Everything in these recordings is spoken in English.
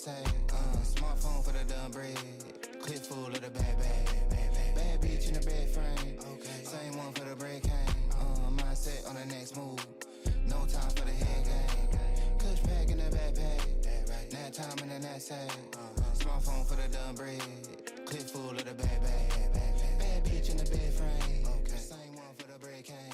say. Smartphone for the dumb bread. Clip full of the bad bitch in the bed frame. Okay. Same one for the break hang. Mindset on the next move. No time for the head game. Kush pack in the backpack. Nap time in the nap sack. Smartphone for the dumb bread. Clip full of the bad bitch in the bed frame. Okay. Same one for the break hang.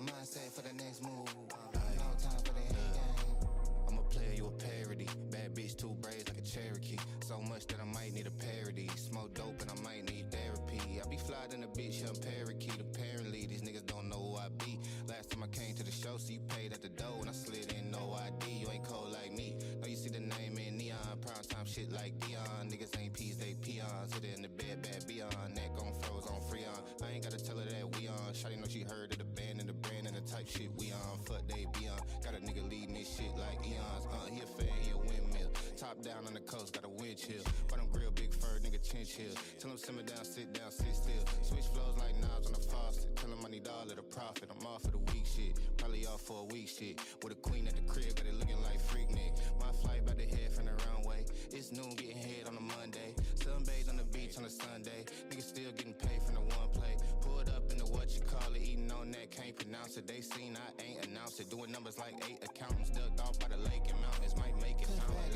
Mindset for the next move. No time for the head game. I'm a player, you a parody. Bad bitch, two braids like a Cherokee. So much that I might need a parody. Smoke dope and I might need therapy. I be fly in a bitch, young parakeet. Apparently, these niggas don't know who I be. Last time I came to the show, so you paid at the door and I slid in no ID. You ain't cold like me. No, you see the name in neon. Prime time shit like Dion. Niggas ain't peas, they peons. Hit it in the bed, bad beyond. Neck on froze on Freon. I ain't gotta tell her that we on. Shawty know she heard of the band and the brand and the type shit we on. Fuck they be on. Got a nigga leading this shit like eons. He a fan, he a windmill. Top down on the coast, got a wind chill. But I'm grill, big fur, nigga chin chill. Tell him simmer down, sit still. Switch flows like knobs on the faucet. Tell him I need all of the profit. I'm off for the week shit. Probably off for a week shit. With a queen at the crib, got it looking like Freaknik. My flight about to head from the runway. It's noon, getting head on a Monday. Sunbathe on the beach on a Sunday. Niggas still getting paid from the one play. Pulled up in the what you call it, eating on that, can't pronounce it. They seen I ain't announced it. Doing numbers like 8 accountants, ducked off by the lake and mountains. Might make it sound like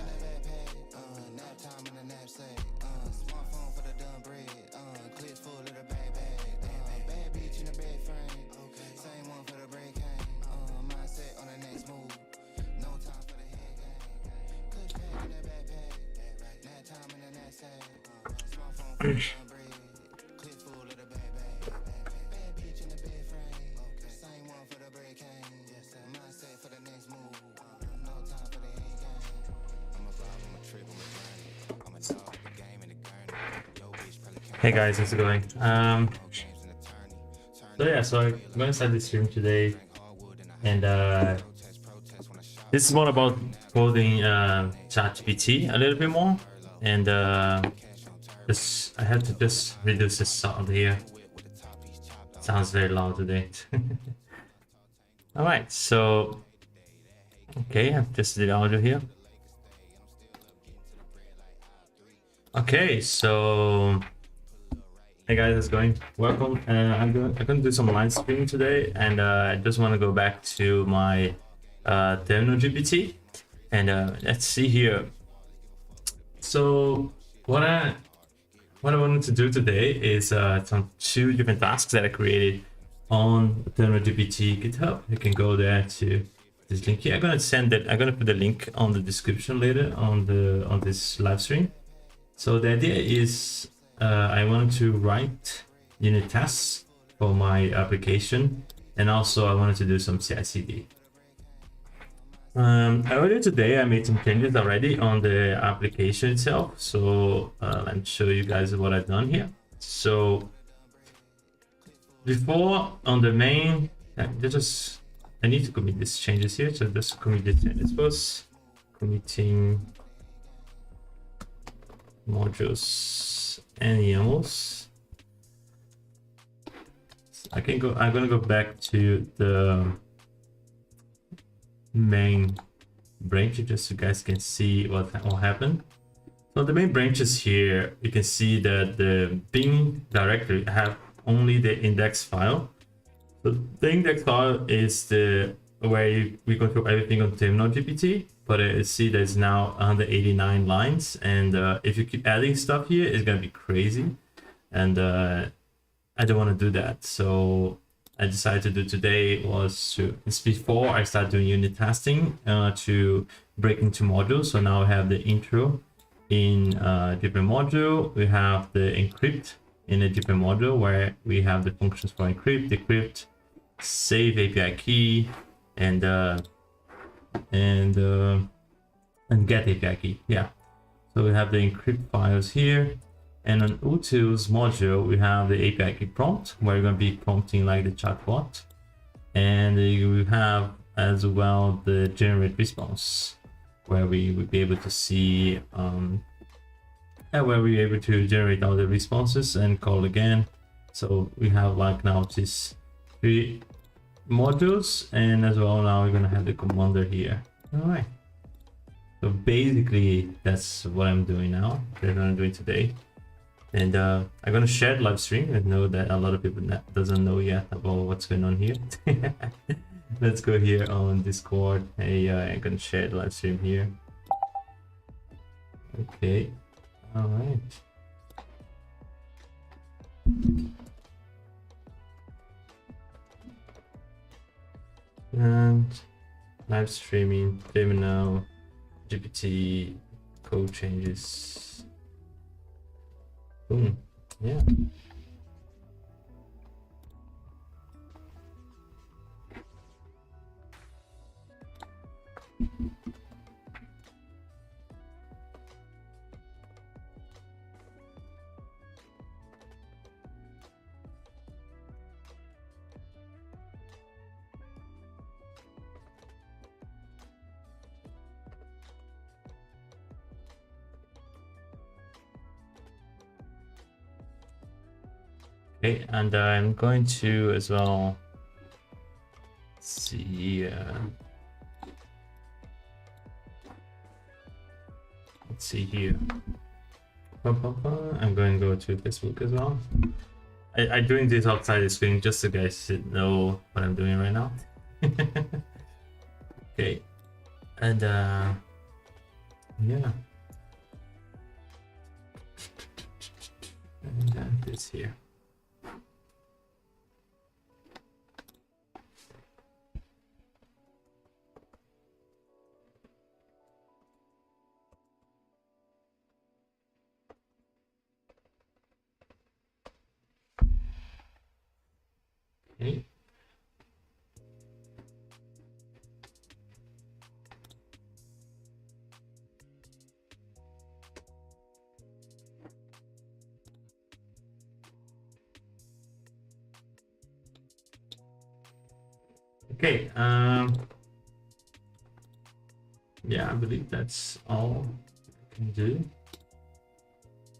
nap time in the knapsack. Smartphone for the dumb bread. Clip full of the bad bitch in the bed frame. Okay. Same one for the break hang. Mindset on the next move. No time for the head game. Kush pack in the backpack. Nap time in the knapsack. Smartphone for the dumb bread. Clip full of the bad bitch in the bed frame. Okay. Same one for the break hang. Mindset for the next move. No time for the head game. I'm a vibe, I'm a trip, I'm a journey. I'm a dog, the game and the gurney. Yo, bitch, probably can't. Hey guys, how's it going? So I'm gonna start this stream today, and this is more about coding ChatGPT a little bit more, and I have to just reduce the sound here. Sounds very loud today. All right, so okay, I've just did the audio here. Okay, so hey guys, how's it going? Welcome. I'm gonna do some live streaming today, and I just want to go back to my terminalGPT, and let's see here. So what I wanted to do today is some 2 different tasks that I created on terminalGPT GitHub. You can go there to this link here. I'm gonna put the link on the description later on this live stream. So the idea is I wanted to write unit tests for my application, and also I wanted to do some CI/CD. Earlier today I made some changes already on the application itself, so let me show you guys what I've done here. So before on the main, I need to commit these changes here, so just commit the changes first. Committing modules and YAMLs. I'm gonna go back to the main branch just so you guys can see what happened. So the main branches here, you can see that the bin directory have only the index file. So the index file is the where we control everything on terminalGPT. But you see there's now 189 lines, and if you keep adding stuff here, it's gonna be crazy, and I don't want to do that. So I decided to do today was it's before I start doing unit testing to break into modules. So now I have the intro in a different module. We have the encrypt in a different module where we have the functions for encrypt, decrypt, save API key, and get API key. Yeah, so we have the encrypt files here, and on utils module we have the API key prompt where we're going to be prompting like the chatbot, and we have as well the generate response where we will be able to see where we're able to generate all the responses and call again. So we have like now these 3 modules, and as well now we're gonna have the commander here. All right, So basically, that's what I'm doing now. That's what I'm doing today. And I'm gonna share the live stream. I know that a lot of people doesn't know yet about what's going on here. Let's go here on Discord. Hey, I'm gonna share the live stream here. Okay, all right. And live streaming, terminal, GPT, code changes. Boom. Yeah. Okay, and I'm going to as well see. Let's see here. I'm going to go to Facebook as well. I'm doing this outside the screen just so you guys should know what I'm doing right now. Okay, and yeah. And then this here. Okay. Okay, yeah, I believe that's all I can do.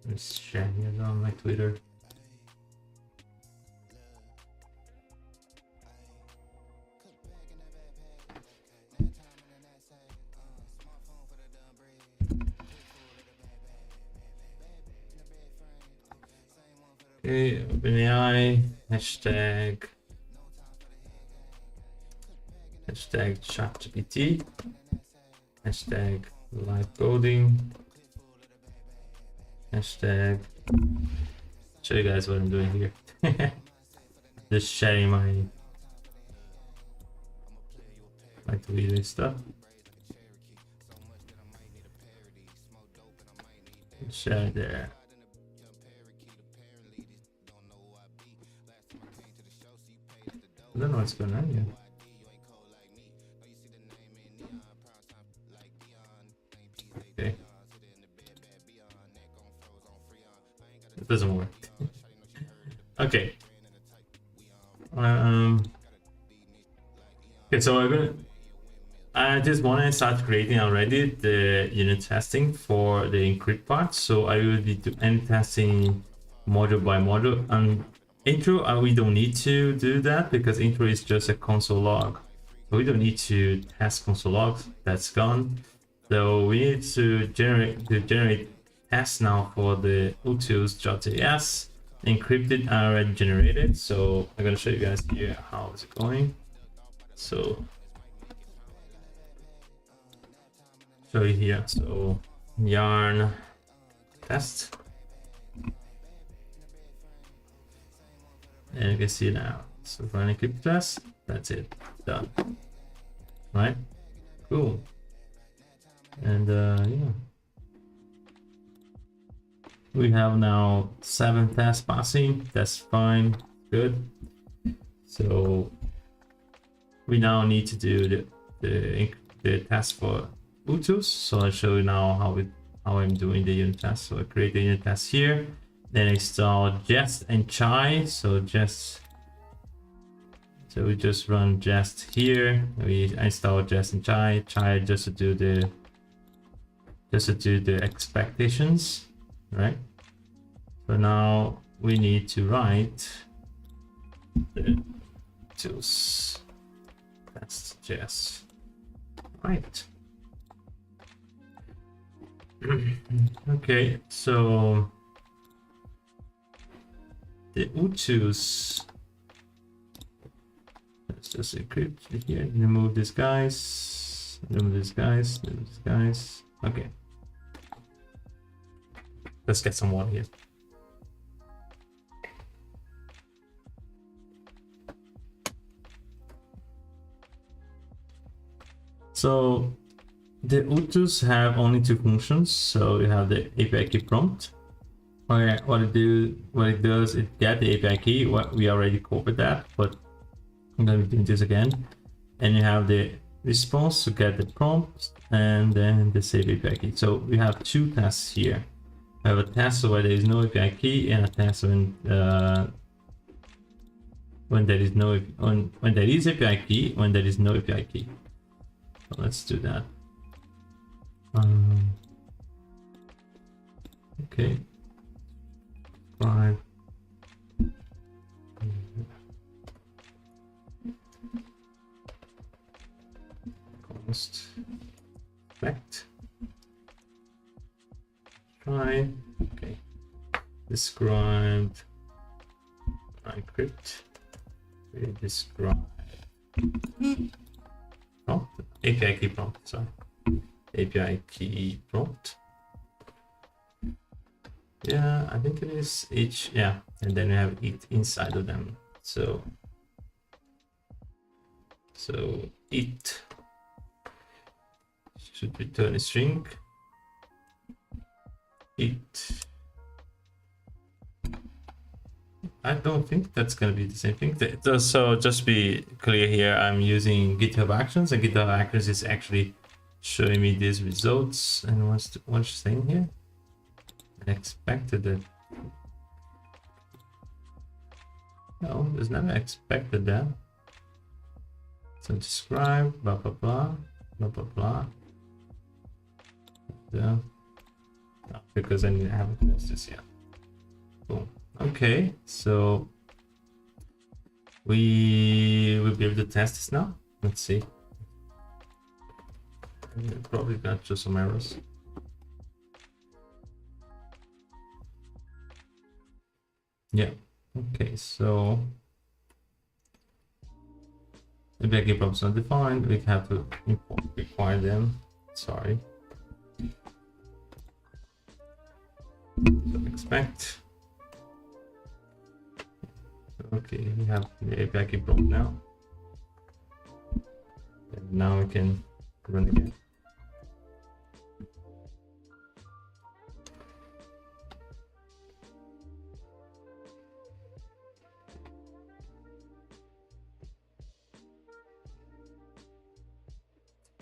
Let's share here on my Twitter. Okay, openAI, hashtag ChatGPT, hashtag live coding, hashtag, show you guys what I'm doing here. Just sharing my Twitter and stuff. Share there. I don't know what's going on here. Okay. It doesn't work. Okay. Okay, so I just want to start creating already the unit testing for the encrypt part. So I will be doing testing module by module. And intro, we don't need to do that because intro is just a console log. So we don't need to test console logs. That's gone. So we need to generate tests now for the utils.js encrypted and already generated. So I'm gonna show you guys here how it's going. So show you here. So yarn test. And you can see now. So run encrypted test. That's it. Done. Right? Cool. And yeah. We have now 7 tests passing. That's fine. Good. So we now need to do the test for utils. So I'll show you now how I'm doing the unit test. So I create the unit test here. Then install Jest and Chai. So we just run Jest here. We install Jest and Chai just to do the expectations, right? So now we need to write the tools test Jest, right? Okay, so the Utus. Let's just encrypt here. Remove these guys. Remove these guys. Remove these guys. Okay. Let's get some water here. So the Utus have only two functions. So you have the API key prompt. What it does, it get the API key. What we already covered that, but I'm gonna be doing this again. And you have the response to get the prompt, and then the save API key. So we have two tests here. We have a test where there is no API key, and a test when there is no when there is API key, when there is no API key. So let's do that. Okay. Right. Const fact. Try. Okay. Described. Encrypt. Describe. Prompt. API key prompt. Sorry. API key prompt. Yeah, I think it is each. Yeah, and then we have it inside of them. So it should return a string. It. I don't think that's going to be the same thing. So just be clear here, I'm using GitHub Actions, and GitHub Actions is actually showing me these results. And what's saying here? I expected it. No, there's never expected that. So describe, blah, blah, blah, blah, blah, blah. Yeah. No, because I haven't closed this yet. Boom. Okay, so we will be able to test this now. Let's see. Probably gonna show some errors. Yeah. Okay, so the API prompts not defined. We have to require them. Sorry. So expect. Okay, we have the API key prompt now. And now we can run again.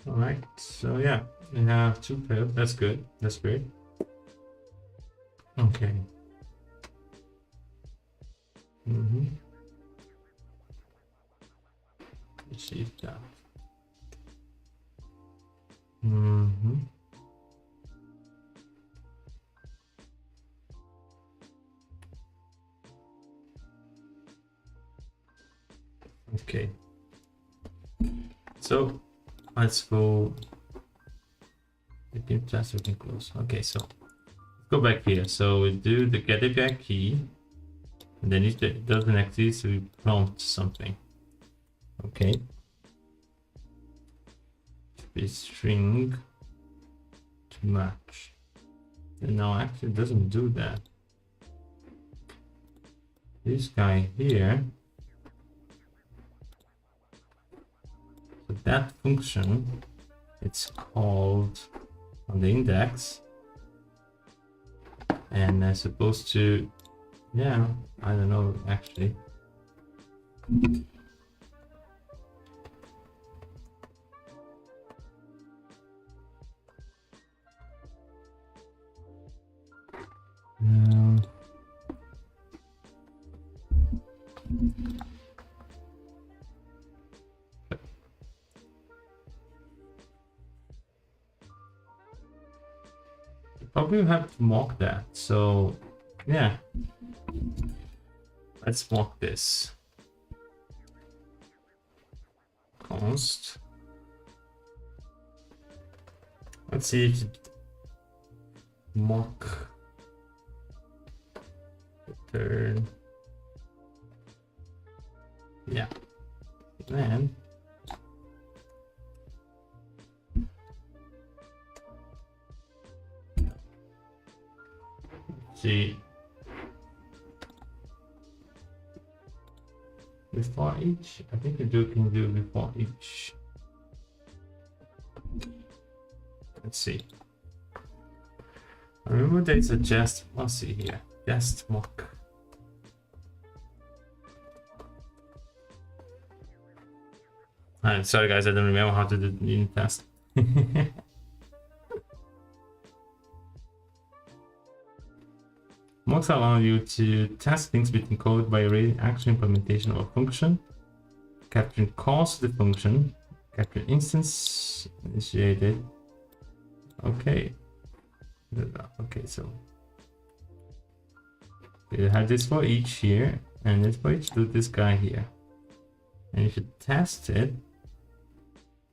All right, so yeah, we have two failed. That's good. That's great. Okay. Receive that. Okay. So let's go. We can test, we can close. Okay, so let's go back here. So we do the get API key, and then if it doesn't exist, we prompt something. Okay. Be string to match. And now actually it doesn't do that. This guy here. So that function, it's called on the index, and I'm supposed to, yeah, I don't know actually. Probably have to mock that. So yeah, let's mock this. Const. Let's see if mock return. Yeah. Then see before each. I think you can do before each. Let's see. I remember there's a just. Let's see here. Just mock. Sorry guys, I don't remember how to do the unit test. Mocks allow you to test things between code by reading actual implementation of a function, capturing calls to the function, capturing instance initiated. Okay. Okay, so you have this for each here, and this for each do this guy here. And if you test it,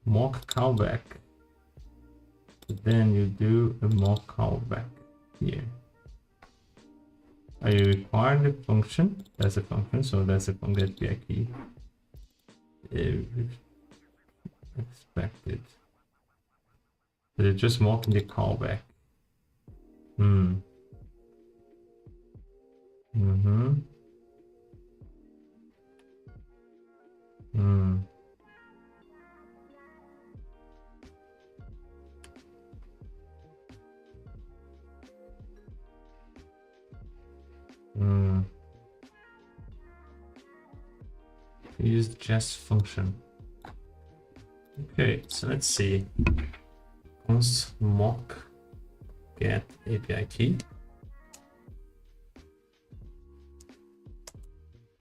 mock callback, then you do a mock callback here. You require the function, that's a function, so that's a function get key. Expected. So they're just mocking the callback. Hmm. Mm-hmm. Hmm. Hmm. Use the just function. Okay, so let's see. Const mock get API key.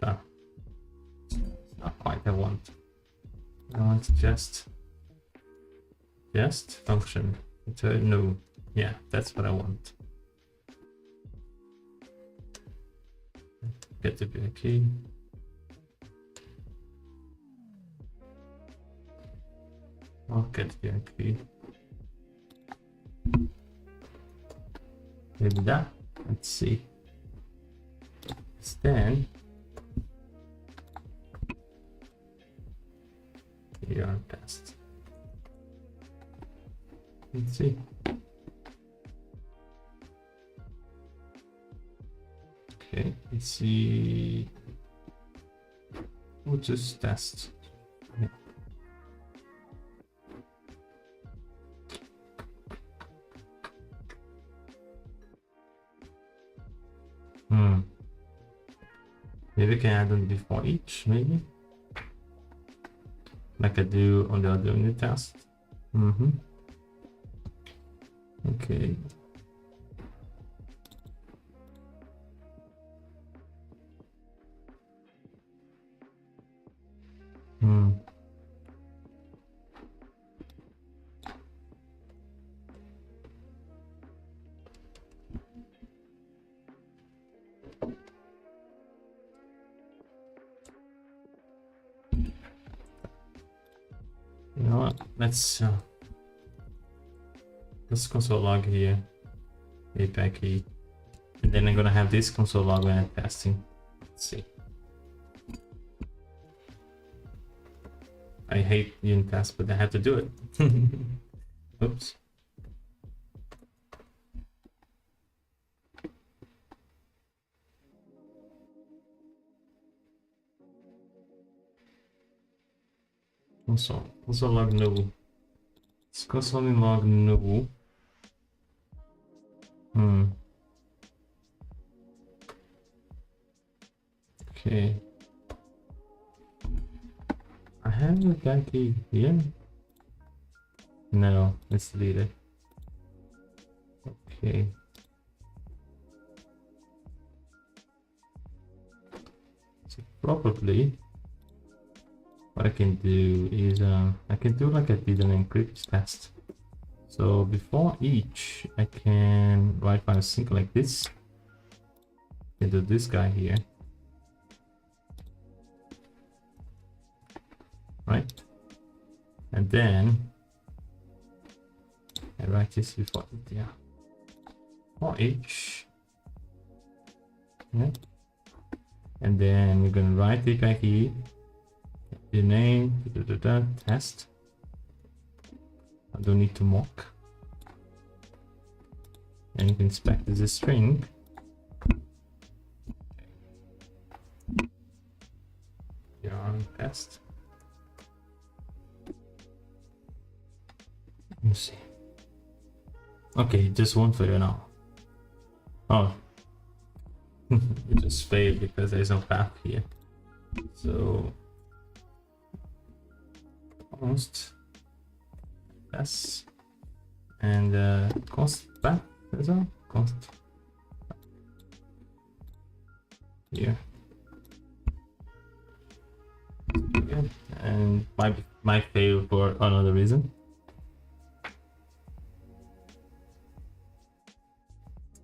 Ah, not quite I want. I want just function. No, yeah, that's what I want. Get the API key. I'll get the API key. Maybe that. Let's see. Then here test. Let's see. Okay, let's see. We'll just test. Yeah. Maybe we can add them before each, maybe. Like I do on the other unit test. Okay. You know what? Let's console log here, API key, and then I'm gonna have this console log when I'm testing. Let's see. I hate unit tests, but I have to do it. Oops. Console log no. It's console log no. Okay. I have the guy key here. No, let's delete it. Okay. So probably what I can do is I can do like I did an encrypt test. So before each, I can write my sync like this. I can do this guy here. Right? And then I write this before it, yeah. or each. Yeah. And then you're gonna write the API key, your name, test. I don't need to mock. And you can inspect as a string. You're on test. Let me see. Okay, just one failure now. Oh, it just failed because there's no path here. So almost yes, and const path as well. Const here. Yeah, and might fail for another reason.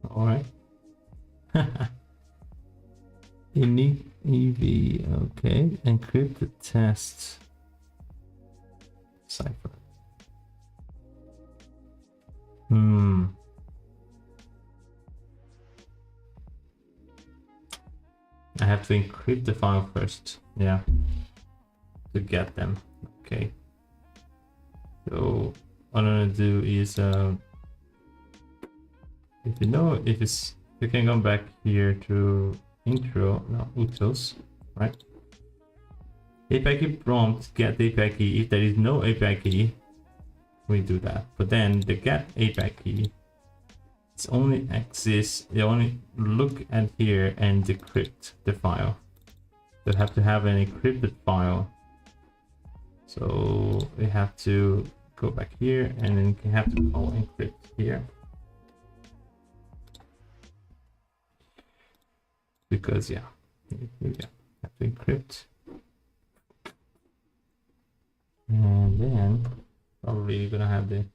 All right. Unique EV. Okay. Encrypt the test cipher. I have to encrypt the file first. Yeah. To get them. Okay. So what I'm gonna do is if you know, if it's, you can go back here to intro, no, utils, right? API key prompt, get the API key. If there is no API key, we do that. But then the get API key, it's only exists, you only look at here and decrypt the file. You have to have an encrypted file. So we have to go back here and then you have to call encrypt here. Because yeah, have to encrypt, and then probably you're gonna have the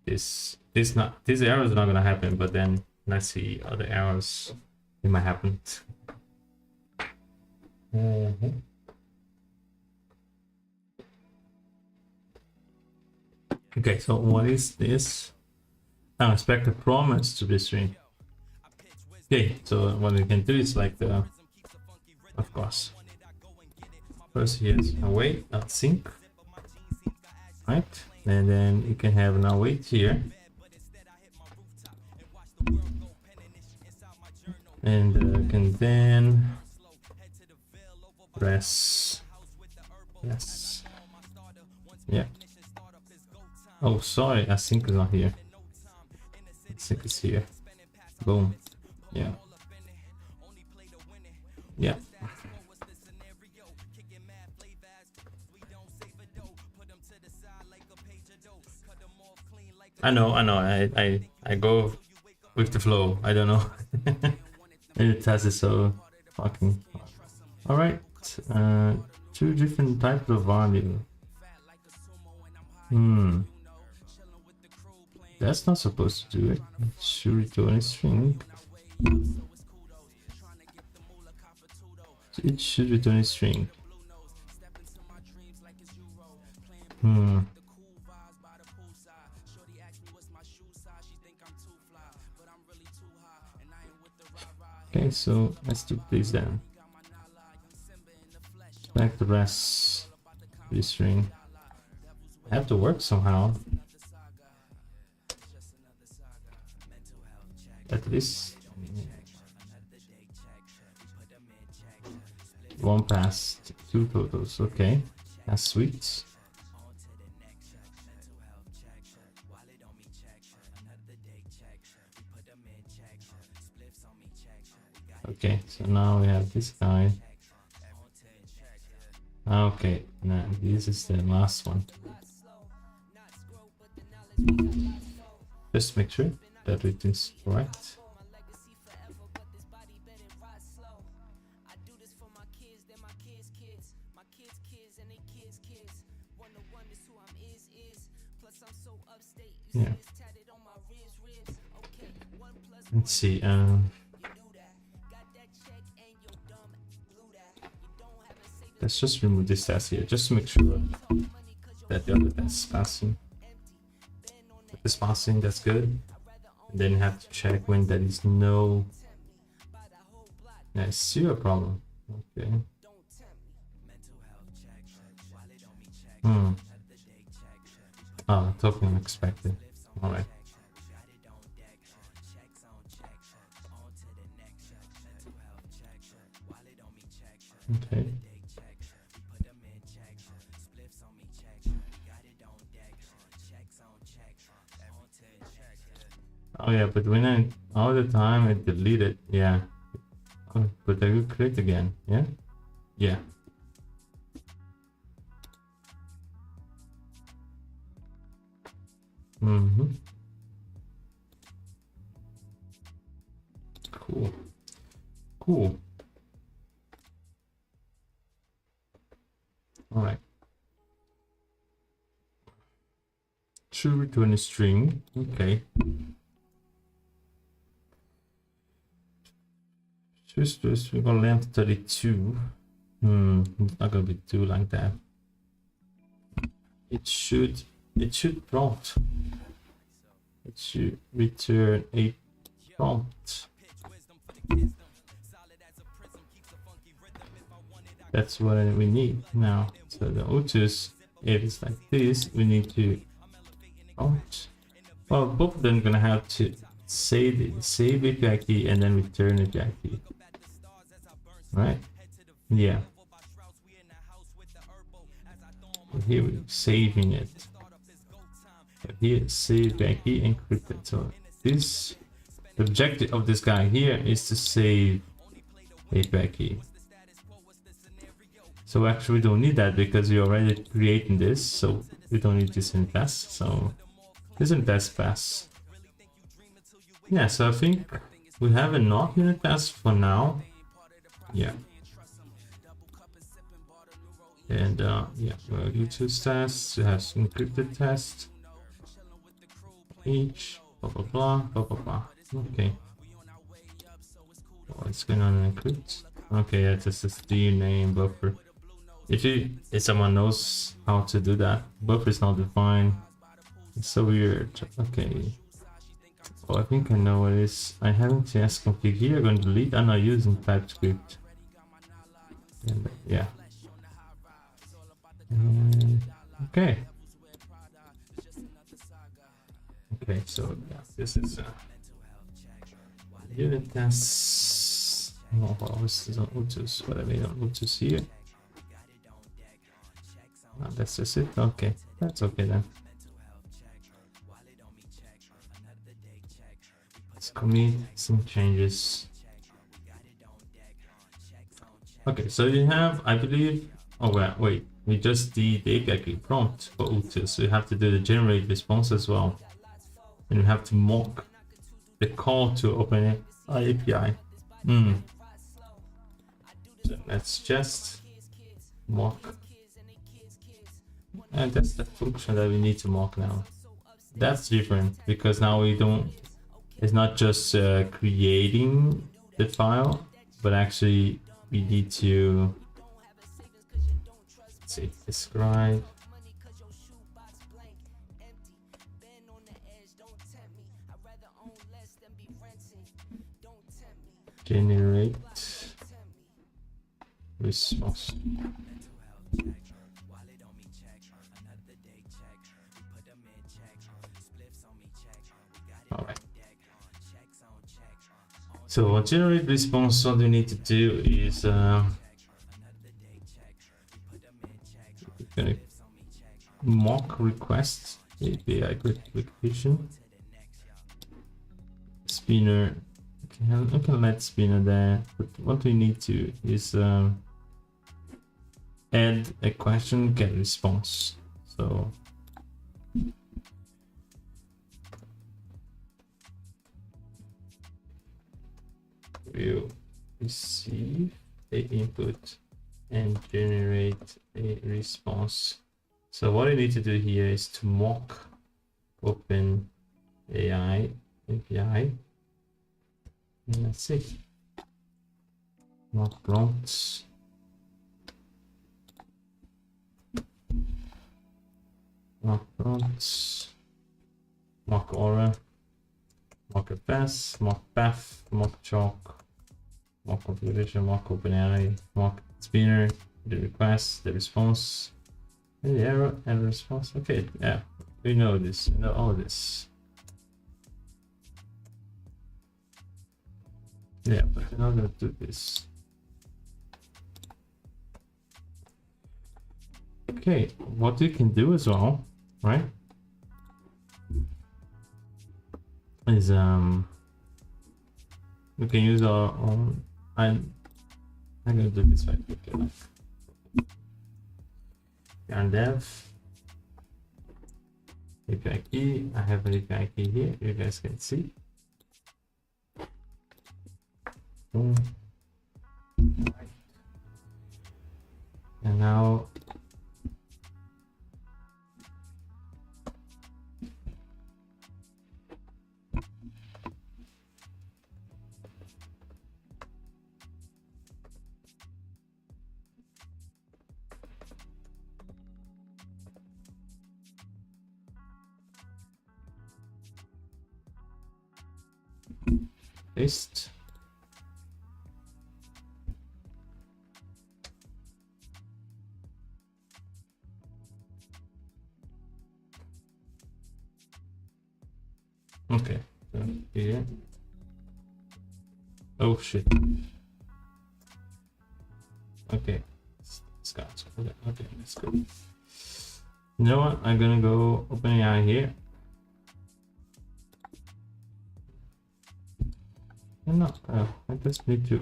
this error is not gonna happen, but then let's see other errors it might happen. Okay, so what is this? Unexpected promise to be string. Okay, so what we can do is like the, of course, first here's await sync, right? And then you can have an await here, and you can then press yes, yeah. Oh, sorry, async is not here. Async is here. Boom. Yeah. Yeah. I know. I go with the flow. I don't know. And the test is so fucking. All right. Two different types of value. That's not supposed to do it. It should return a string. So it should return a string. Okay, so let's do this then. Back the rest of the string. I have to work somehow. At least one pass, two totals. Okay, that's sweet. Okay, so now we have this guy. Okay, now this is the last one. Just make sure that it is correct. Yeah. Let's see. Let's just remove this test here, just to make sure that the other test is passing. If it's passing, that's good. And then have to check when there is no, I see a problem. Okay. Totally unexpected. All right. Okay. Oh yeah, but when I all the time I delete it, yeah. Oh, but I will create again, yeah? Yeah. Cool. Cool. All right. Should return a string. Okay. Just we got length 32. It's not gonna be 2 like that. It should prompt. It should return a prompt. That's what we need now. So the Otus, if it's like this, we need to prompt. Well, both of them gonna have to save API key and then return API key. Right? Yeah. But here we're saving it. But here, save API key encrypted. So this, the objective of this guy here is to save API key. So actually we don't need that because we're already creating this, so we don't need this in test. So this in test pass. Yeah, so I think we have enough unit tests for now. Yeah. And yeah, we'll do 2 tests. We have some encrypted tests. Each blah blah blah blah blah blah. Okay. What's going on in encrypt? Okay, yeah, this is the name buffer. If someone knows how to do that, buffer is not defined. It's so weird. Okay. Oh, I think I know what it is. I haven't TS config here. I'm going to delete. I'm not using TypeScript. And, yeah. Okay. Okay, so yeah, this is unit tests. Oh, this is on Utus. What I made on Utus here. That's just it. Okay, that's okay then. Let's commit some changes. Okay, so you have, I believe. Oh wait, we just did the API prompt for Utus, so you have to do the generate response as well, and you have to mock the call to open API. So let's just mock. And that's the function that we need to mock now. That's different because now we don't, it's not just creating the file, but actually we need to, let's see, describe. Generate response. All right. So generate response, what we need to do is gonna mock request API application spinner. I can let spinner there, but what we need to is add a question, get response. So we'll receive a input and generate a response. So what I need to do here is to mock openAI API. And let's see. Mock prompts. Mock prompts. Mock aura. Mock mock FS, mock path, mock chalk, mock configuration, mock openAI, mock spinner, the request, the response, and the error and response. Okay, yeah, we know this, we know all this. Yeah, but we're not gonna do this. Okay, what we can do as well, right? Is we can use our own. I'm gonna do this right. Okay, yarn dev API key. I have an API key here. You guys can see. Boom. And now paste. Okay, so here. Oh shit. Okay, Scott. Okay, let's go. You know what? I'm gonna go openAI here. No, I just need to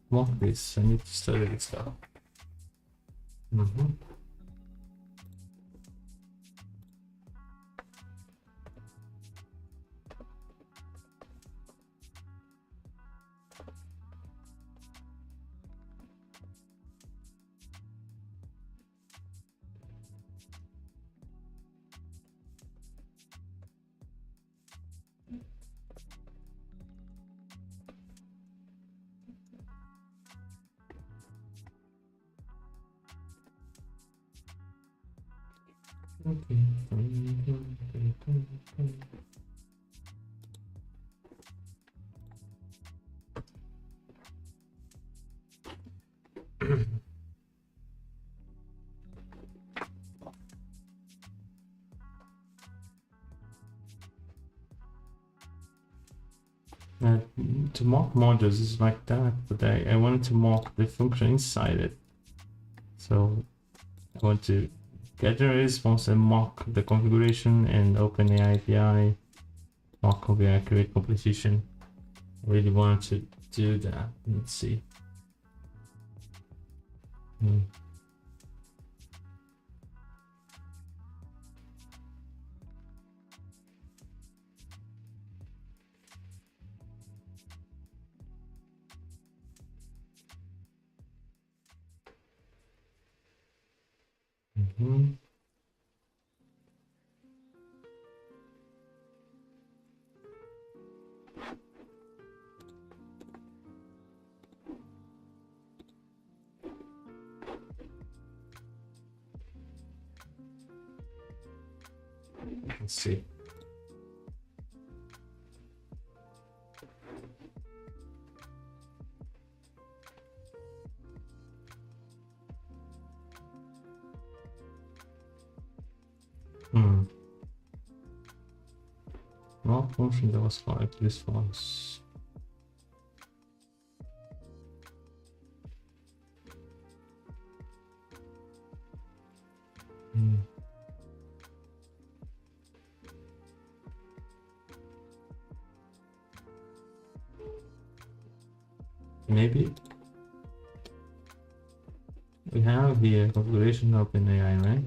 mock this. I need to study this stuff. To mock modules is like that, but I wanted to mock the function inside it. So I want to get a response and mock the configuration and openAI API, mock OpenAI create composition. I really wanted to do that. Let's see. Let's see. Well, function that was like this was. Maybe we have here configuration openAI, right?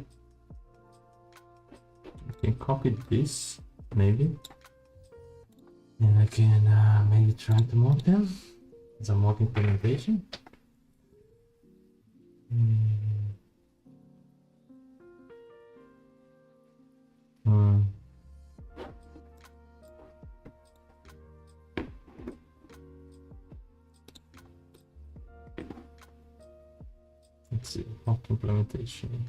I can copy this, maybe, and I can maybe try to mock them as a mock implementation. Let's see, mock implementation.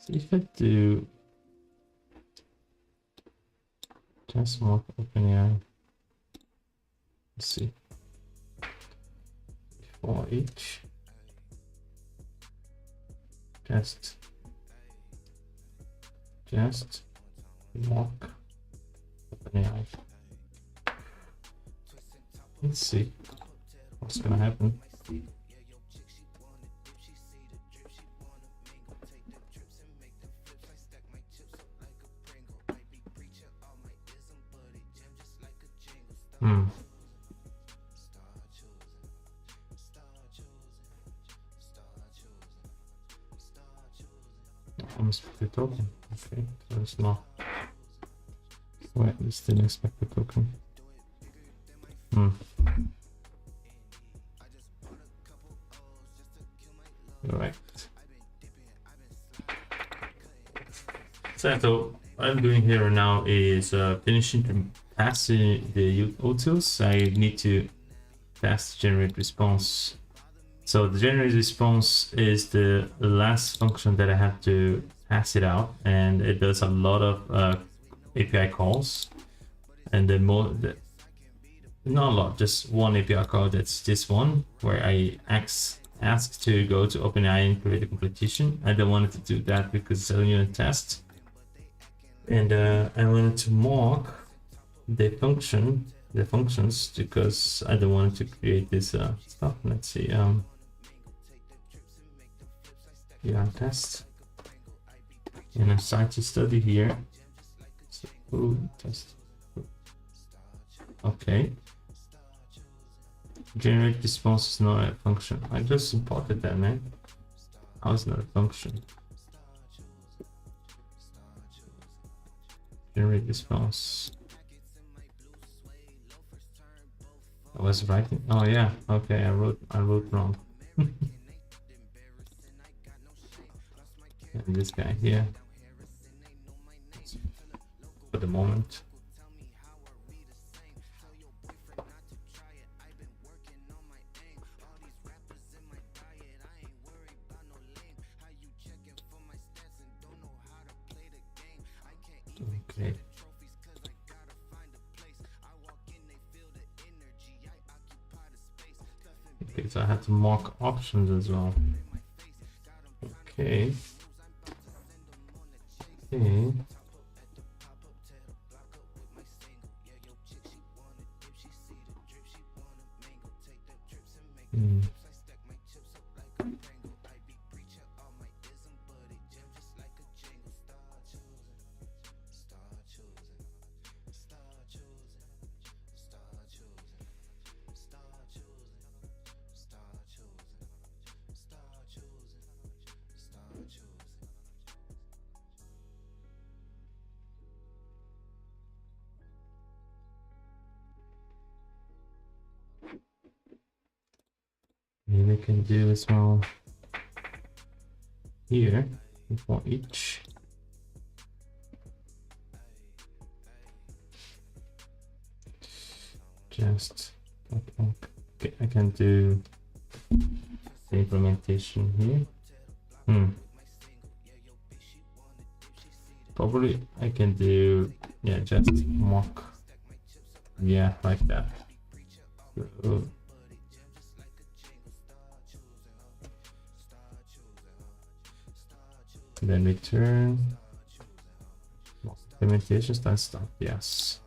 So if I do just more OpenAI, let's see, for each just mock OpenAI. Let's see what's gonna happen. Unexpected token. Okay, so it's not. Wait, it's still expected token. Right. So what I'm doing here now is finishing to passing the utils. I need to pass generate response. So the generate response is the last function that I have to pass it out, and it does a lot of API calls. And the more, not a lot, just one API call. That's this one where I ask to go to OpenAI and create a completion. I don't want it to do that because it's a unit test, and I wanted to mock the functions because I don't want to create this stuff. Let's see. Yeah, test. And I start to study here. So, test. Okay. Generate response is not a function. I just imported that, man. How is not a function? Generate response. I was writing. Oh yeah. Okay, I wrote wrong. And this guy here. For the moment. Okay. Okay, so I have to mock options as well. Okay. Okay. Maybe we can do as well here for each. Just okay, I can do the implementation here. Probably I can do, yeah, just mock, yeah, like that. So, then return implementation start, yes.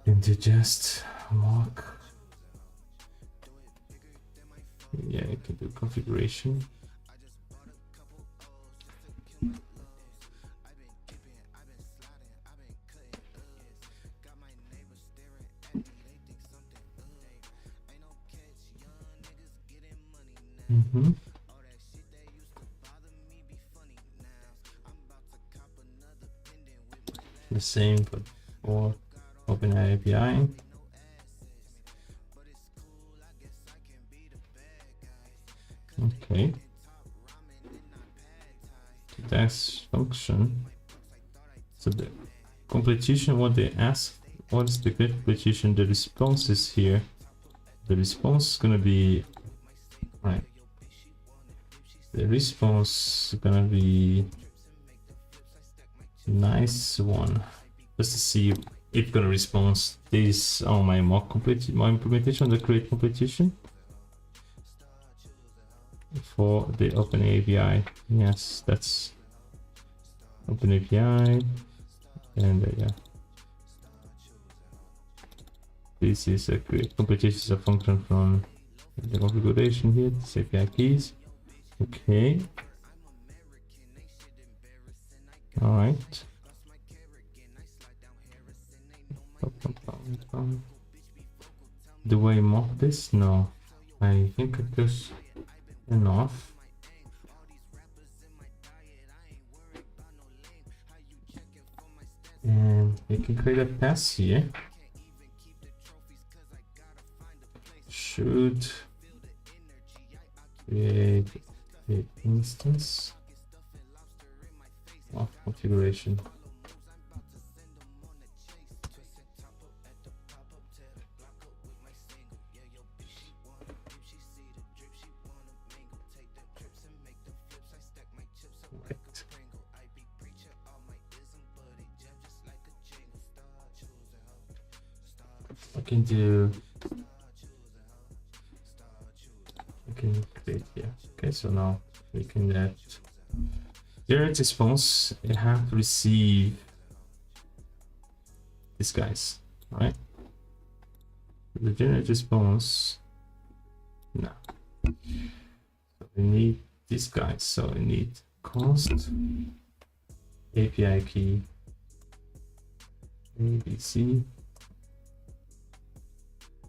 Into just mock. Yeah, you can do configuration. The same for OpenAI API. Okay. That's function. So the completion, what they ask, what is the completion? The response is here. The response is gonna be right. the response is gonna be nice one, just to see if it's gonna respond this on my mock completion, my implementation, the create competition for the OpenAI. Yes, that's OpenAI, and yeah, this is a create competition, is a function from the configuration here, this API keys. Okay. All right. Do I mock this? No. I think it goes enough. And we can create a pass here. Should create an instance of configuration. Right. I can do. I can create here. Okay, so now we can get generate response. You have to receive these guys, right? The generate response. No. So we need these guys. So we need const API key ABC.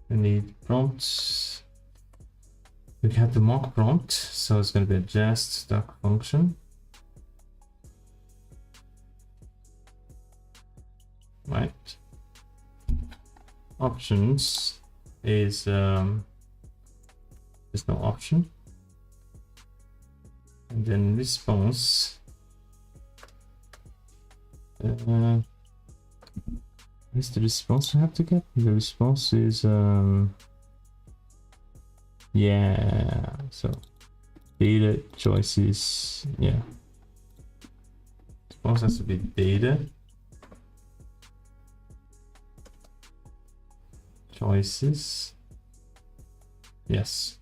We need prompts. We have the mock prompt, so it's going to be a just doc function. Right. Options is there's no option. And then response. What's the response I have to get? The response is yeah, so data choices, yeah. Response has to be data choices. Yes.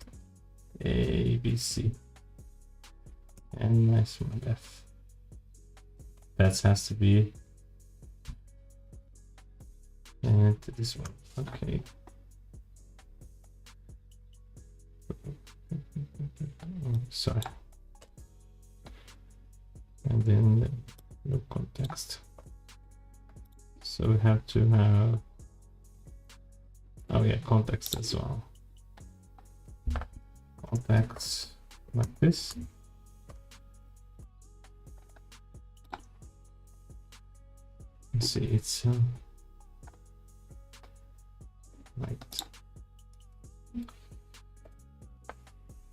A, B, C. And nice one, def. That has to be. And this one. Okay. Sorry. And then no context. So we have to have, oh yeah, context as well. Context like this. Let's see, it's right.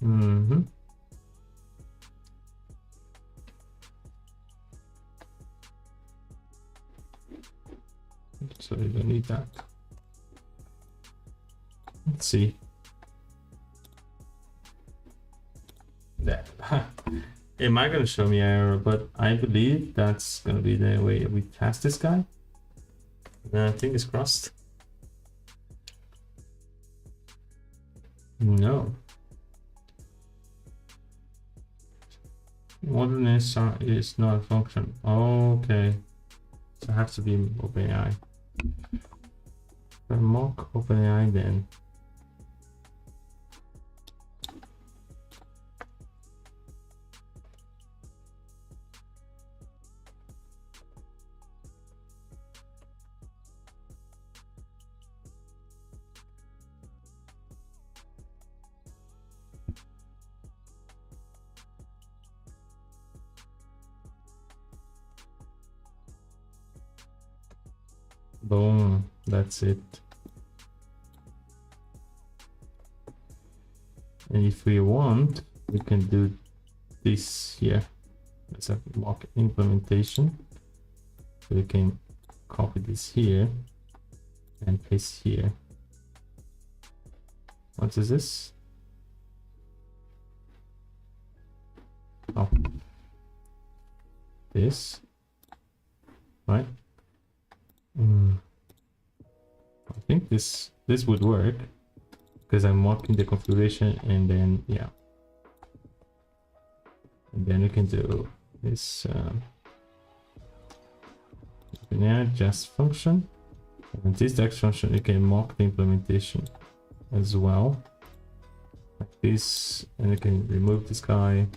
Mm-hmm. So we don't need that. Let's see. That it might gonna show me error, but I believe that's gonna be the way we test this guy. Fingers crossed. No. Modern is not a function. Okay. So it has to be OpenAI. Mock OpenAI then. Boom, that's it. And if we want, we can do this here. It's a mock implementation. So we can copy this here and paste here. What is this? Oh, this, right? I think this would work because I'm mocking the configuration, and then yeah, and then we can do this openAI just function, and this text function you can mock the implementation as well, like this, and you can remove this guy.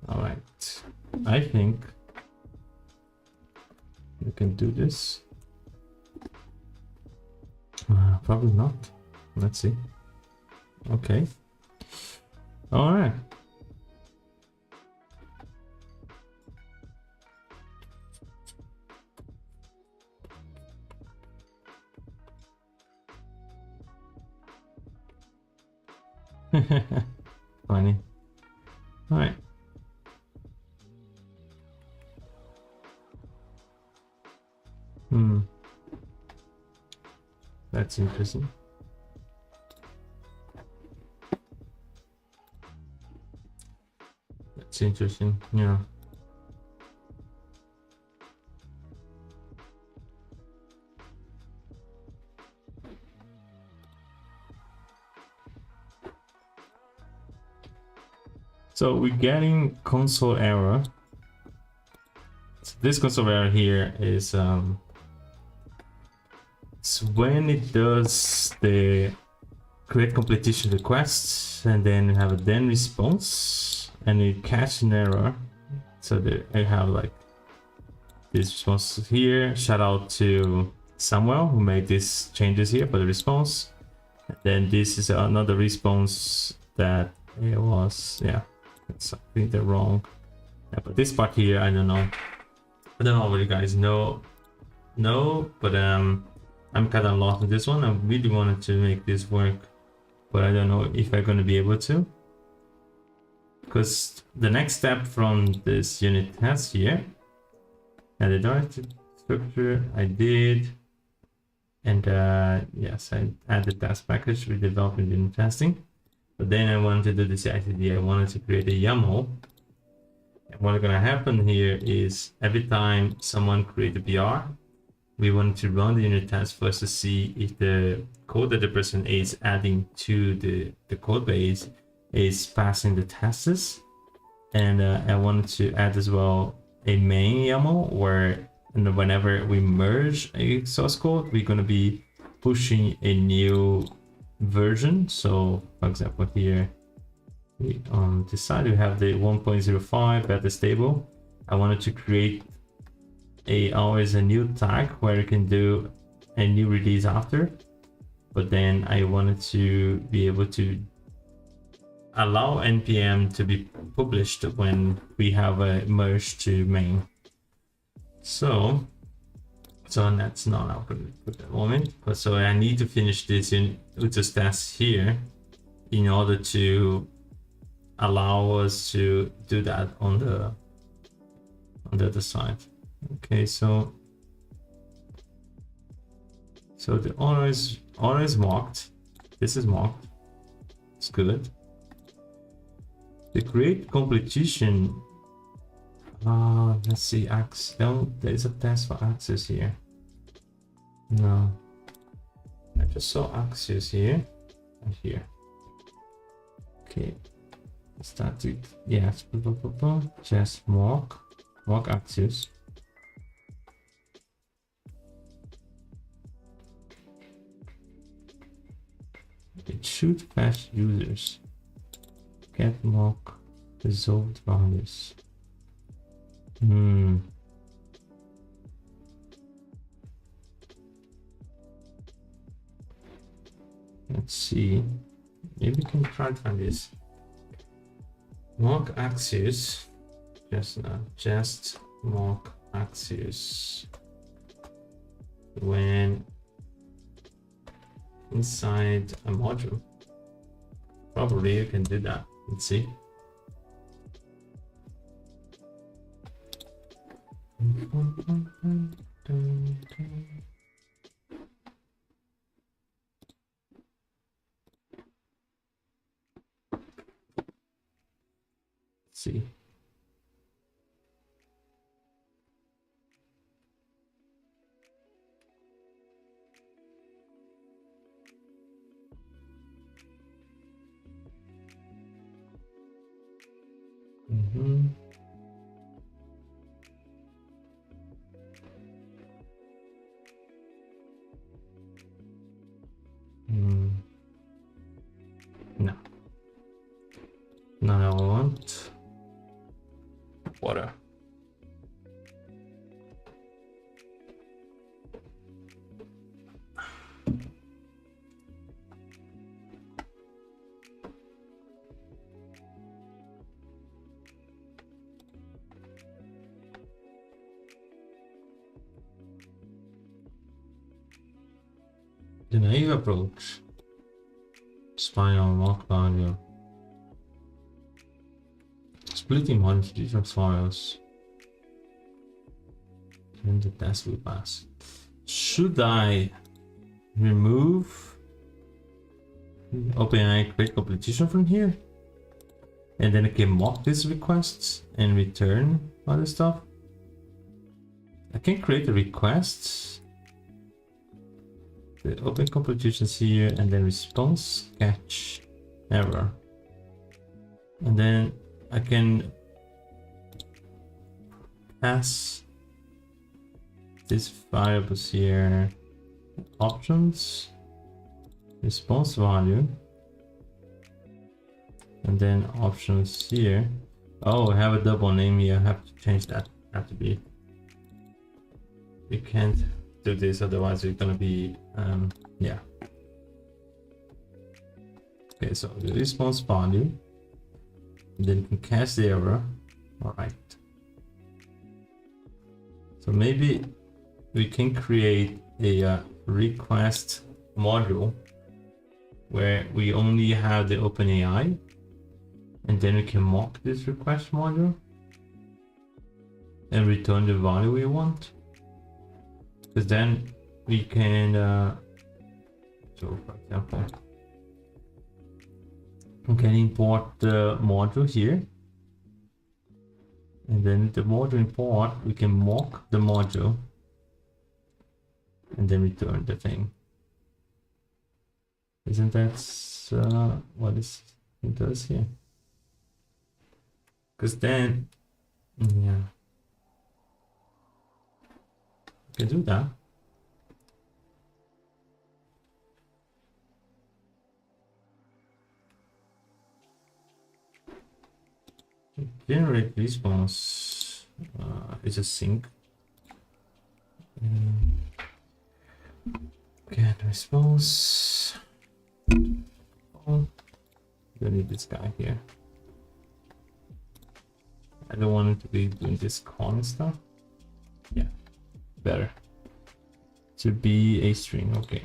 All right, I think you can do this. Probably not. Let's see. Okay. All right. Funny. All right. That's interesting. That's interesting. Yeah. So we're getting console error. So this console error here is it's when it does the create completion requests, and then you have a then response, and it catch an error. So I have like this response here. Shout out to Samuel who made these changes here for the response. And then this is another response that it was, yeah, it's, I think they're wrong. Yeah, but this part here, I don't know. I don't know what you guys know, but I'm kind of lost in this one. I really wanted to make this work, but I don't know if I'm going to be able to. Because the next step from this unit test here, and the directed structure I did, and yes, I added task package with development unit testing. But then I wanted to do the CI/CD. I wanted to create a YAML. And what's gonna happen here is every time someone create a PR, we want to run the unit test first to see if the code that the person is adding to the code base is passing the tests. And I wanted to add as well a main YAML where whenever we merge a source code, we're going to be pushing a new version. So for example, here we on this side we have the 1.05 beta stable. I wanted to create always a new tag where you can do a new release after, but then I wanted to be able to allow npm to be published when we have a merge to main. So that's not open at the moment, but so I need to finish this in UTS test here in order to allow us to do that on the other side. Okay, so the owner is marked. This is marked. It's good. The create completion. Let's see. There is a test for access here. No, I just saw access here and here. Okay, start with yes. Just mock access. It should fetch users. Get mock resolved values. Let's see. Maybe we can try to find this. Mock axis. Just mock axis. When inside a module. Probably you can do that. Let's see. see. No. Now I want water. The naive approach. Spinal mock value. Splitting one into different files. And the test will pass. Should I remove openAI create competition from here? And then I can mock these requests and return other stuff? I can create a request. The open competitions here and then response catch error. And then I can pass these variables here, options, response value, and then options here. Oh, I have a double name here. I have to change that. Have to be. We can't do this, otherwise we're gonna be yeah. Okay, so the response value, and then you can catch the error. All right. So maybe we can create a request module where we only have the openAI, and then we can mock this request module and return the value we want. Because then we can, so for example, we can import the module here, and then the module import, we can mock the module and then return the thing. Isn't that what it does here? Because then, yeah, you can do that. Generate response is a sync. Get response. Oh, don't need this guy here. I don't want it to be doing this calling stuff. Yeah, better. To be a string, okay.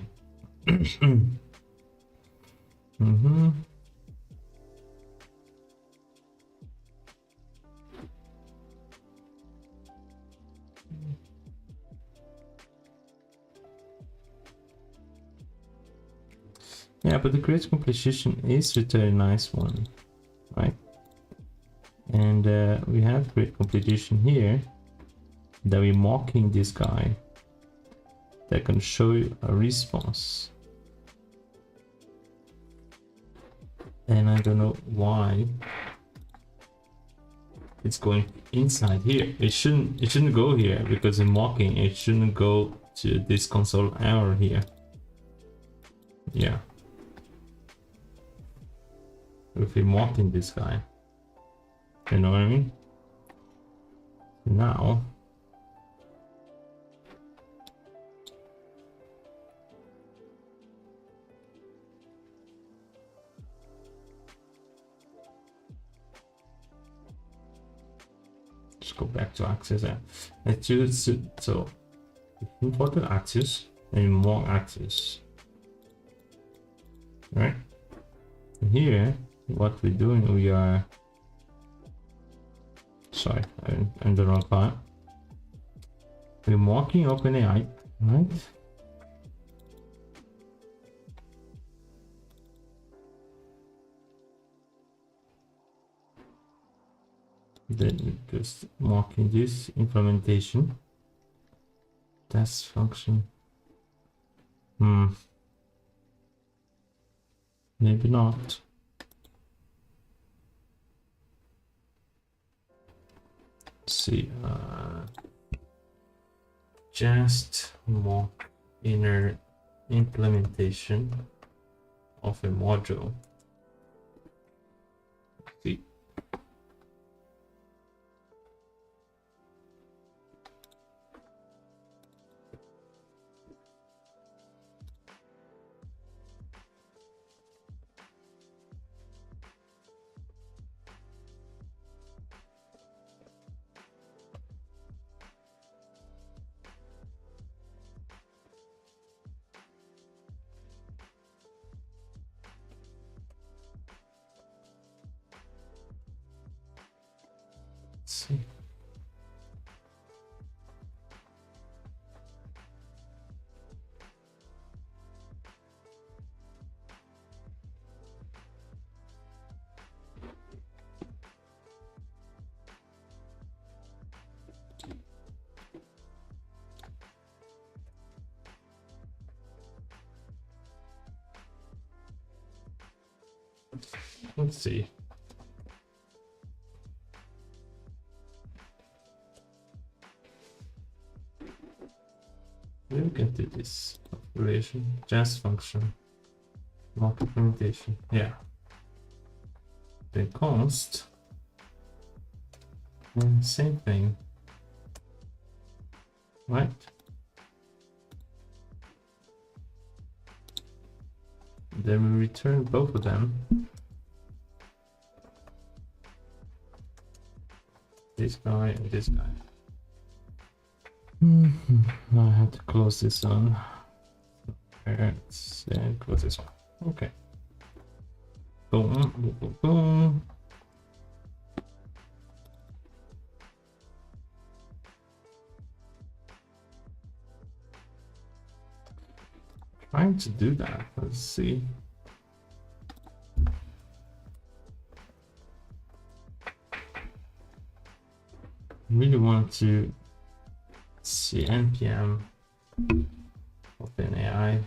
Yeah, but the create completion is a very nice one, right? And we have create completion here that we're mocking this guy that can show you a response. And I don't know why it's going inside here. It shouldn't go here because in mocking it shouldn't go to this console error here. Yeah. If we're mocking this guy, you know what I mean? Now just go back to access. Let's choose, so import the access and mock access. Right here, what we're doing, we are, sorry, I'm in the wrong file. We're mocking openAI, right? Then just marking this implementation. Test function. Maybe not. Let's see. Just mock inner implementation of a module. See. See. Let's see. We can do this relation, just function, mock implementation. Yeah. Then const, and same thing, right? Then we return both of them. This guy and this guy. I have to close this one. Let's close this one. Okay. Boom, boom, boom, boom. Trying to do that. Let's see. Really want to see npm openAI.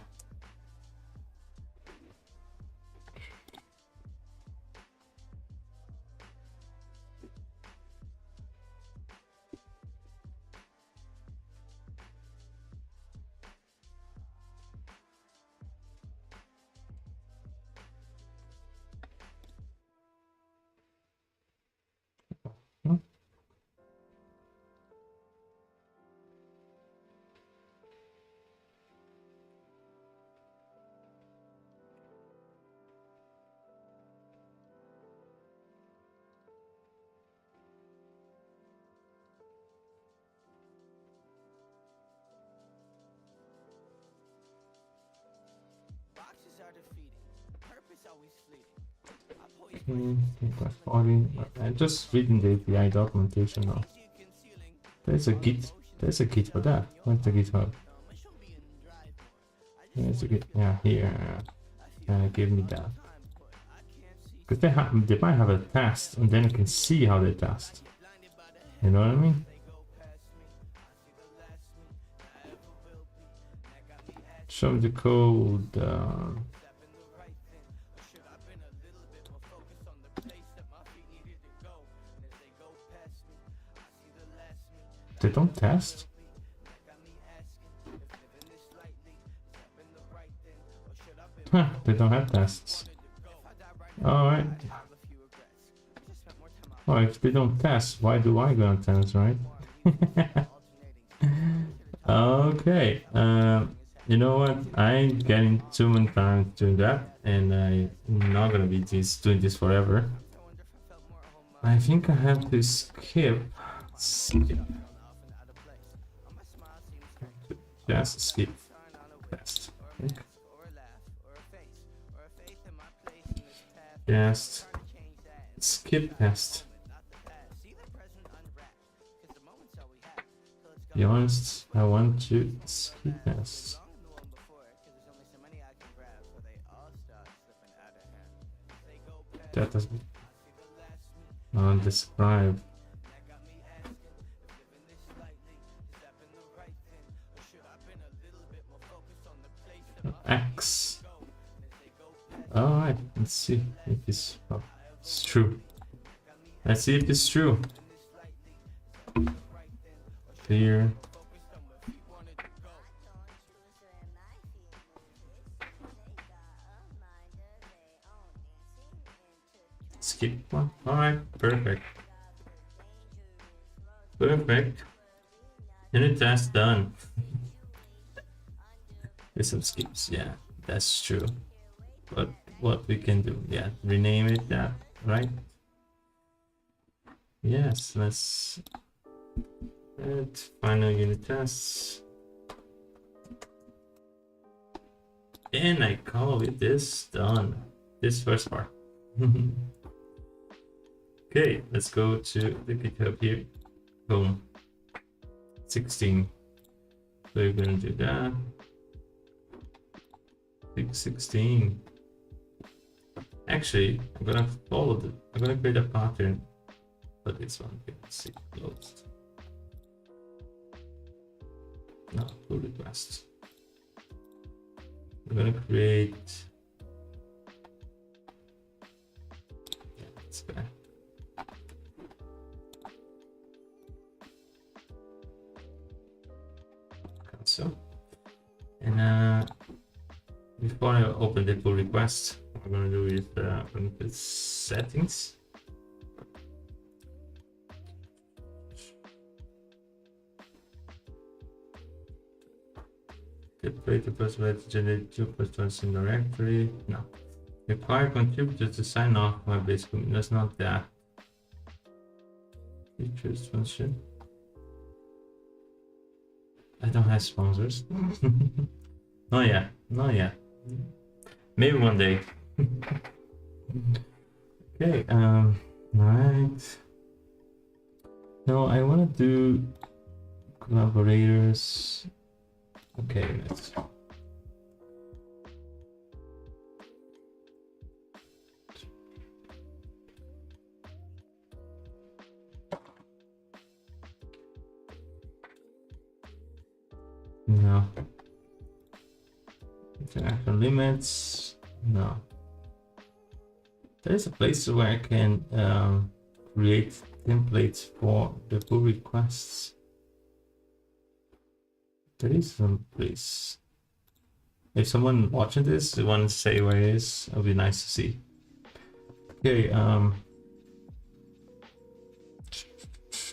I'm just reading the API documentation now. There's a Git for that. Where's the GitHub? There's a Git, yeah, here. Give me that. Because they might have a test, and then you can see how they test. You know what I mean? Show me the code. They don't test? Huh, they don't have tests. Alright. Well, if they don't test, why do I go on test, right? Okay. You know what? I ain't getting too many time doing that, and I'm not gonna be doing this forever. I think I have to skip. Just skip test. Okay. Just skip test. Be honest, I want to skip test. That doesn't describe. X. Alright, let's see if it's true. Let's see if it's true. Clear. Skip one. Alright, perfect. Perfect. Unit test done. There's some skips, yeah, that's true. But what we can do, yeah, rename it that, right? Yes, let's add final unit tests. And I call it this done. This first part. Okay, let's go to the GitHub here. Boom. 16. So we're gonna do that. 16. Actually, I'm gonna follow the. I'm gonna create a pattern for this one. Let's see, closed. No, pull request. I'm gonna create. Yeah, that's better. So, and before I open the pull request, what I'm gonna do is put settings. Create the first way to generate 2 persons in directory. No. Require contributors to sign off my base commit. That's not that. Features function. I don't have sponsors. Not yet. Not yet. Maybe one day. Okay. Right. No, I want to do collaborators. Okay, let's. No. Interaction limits. No. There is a place where I can create templates for the pull requests. There is some place. If someone watching this, they want to say where it is, it'll be nice to see. Okay,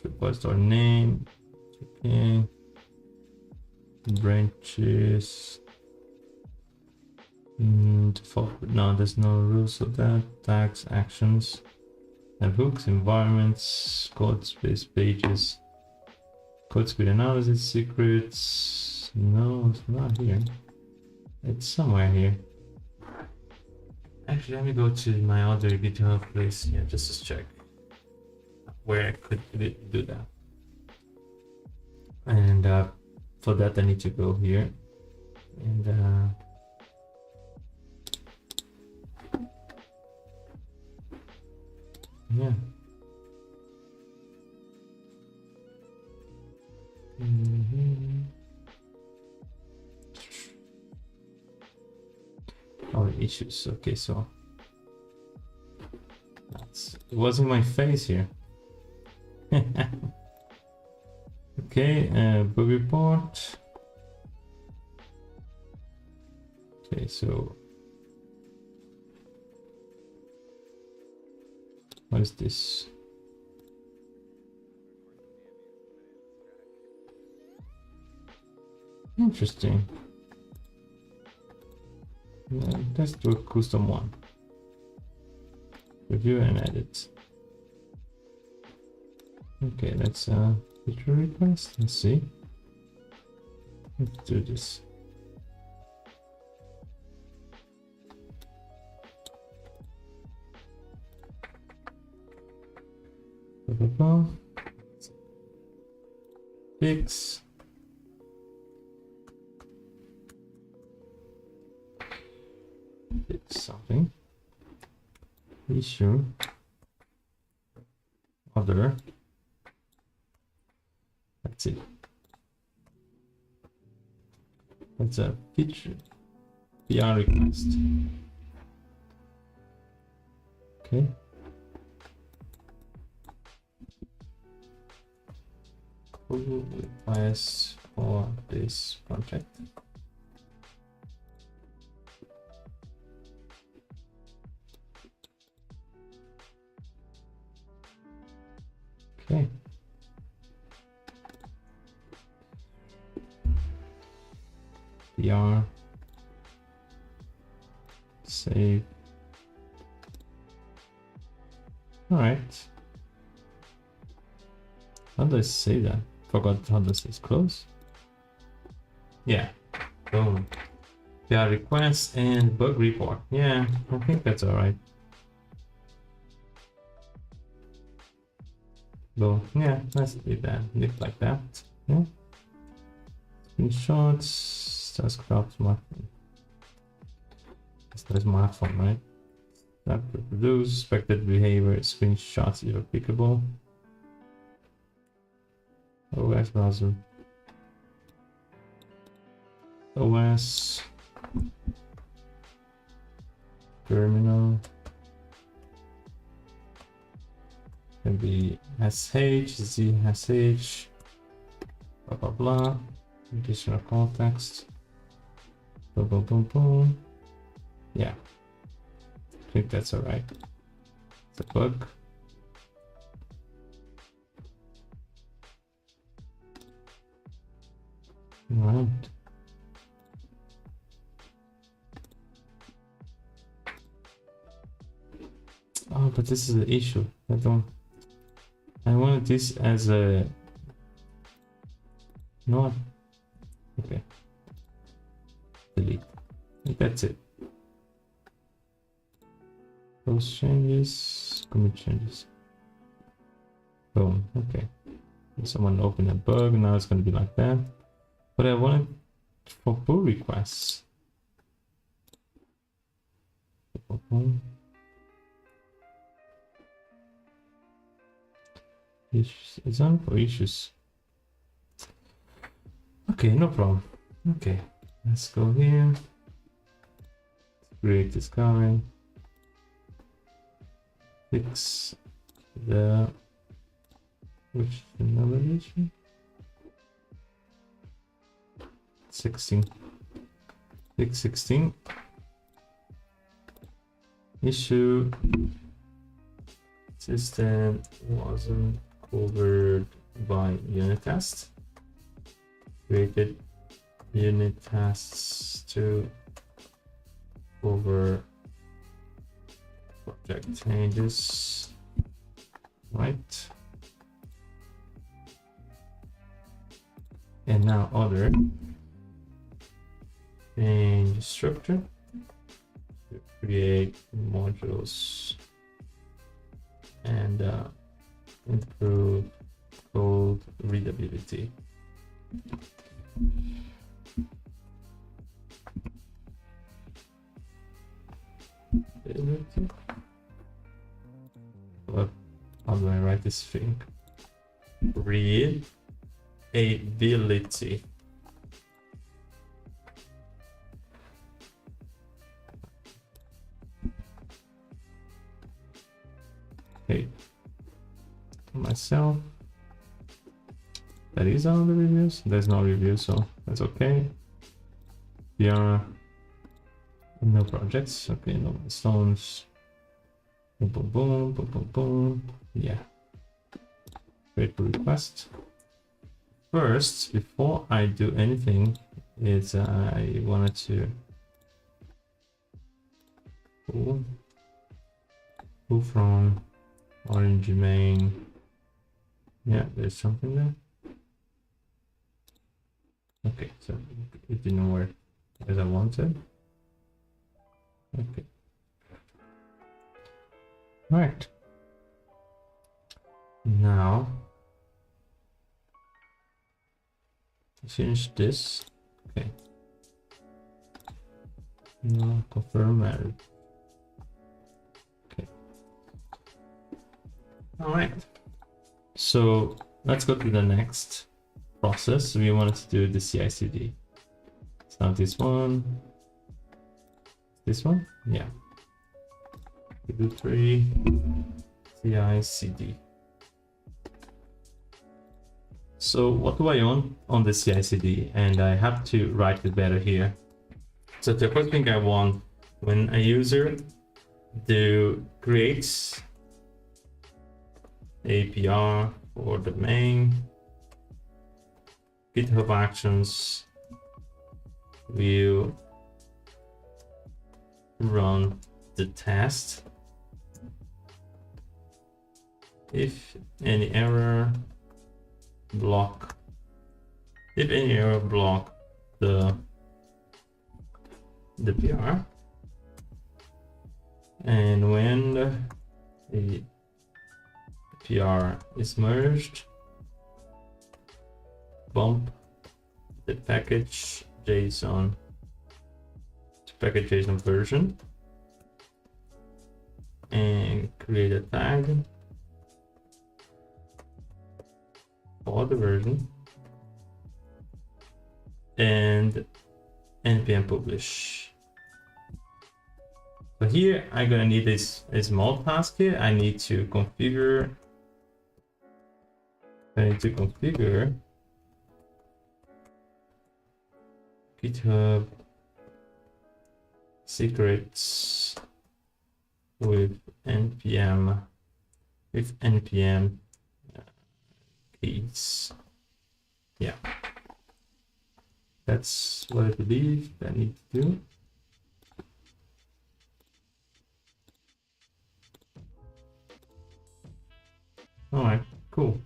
request our name. Okay. Branches. Default, no, there's no rules of that. Tags, actions, and hooks, environments, code space pages, code speed analysis, secrets. No, it's not here. It's somewhere here. Actually, let me go to my other GitHub place here just to check where I could do that. And for that, I need to go here and yeah. Oh, issues. Okay, so it wasn't my face here. Okay, bug report. Okay, so what is this? Interesting. Let's do a custom one. Review and edit. Okay, let's feature request. Let's see. Let's do this. Fix. Fix something. Issue. Other. That's it. That's a feature. PR request. Okay. Pull request for this project. Okay. PR. Save. All right. How do I say that? Forgot how this is close. Yeah. Boom. PR request and bug report. Yeah, I think that's all right. So yeah, let's leave that. Leave it like that. Yeah. Screenshots. Task craft smartphone. That's smartphone, right? That reproduce expected behavior. Screenshots if applicable. OS browser. OS. Terminal. Can be SH, ZSH, blah blah blah. Additional context. Boom boom boom boom. Yeah. I think that's alright. It's a bug. Alright. Oh, but this is the issue. I wanted this as a not okay. Delete. That's it. Those changes, commit changes. Boom. Okay. Someone opened a bug. Now it's going to be like that. But I wanted for pull requests. It's on for issues. Okay, no problem. Okay, let's go here. Create this guy. Fix the which number issue? 16. Fix 16. Issue system wasn't covered by unit test. Created unit tests to cover project changes. Right. And now other change structure to create modules and improve code readability. What? How do I write this thing? Readability. Okay. Myself. That is all the reviews. There's no review, so that's okay. We are no projects. Okay, no milestones. Boom, boom, boom, boom, boom, boom. Yeah. Create pull request. First, before I do anything, is I wanted to pull from orange main. Yeah, there's something there. Okay, so it didn't work as I wanted. Okay. Right. Now finish this. Okay. Now confirm married. Okay. All right. So let's go to the next process. We wanted to do the CI/CD. It's not this one. This one? Yeah. We do 3 CI/CD. So what do I own on the CI/CD? And I have to write it better here. So the first thing I want when a user creates APR for the main GitHub Actions will run the test. If any error block the PR, and when the PR is merged, bump the package JSON to package JSON version and create a tag for the version and npm publish. So here I'm gonna need this a small task here. I need to configure GitHub secrets with npm keys. Yeah, that's what I believe I need to do. All right, cool.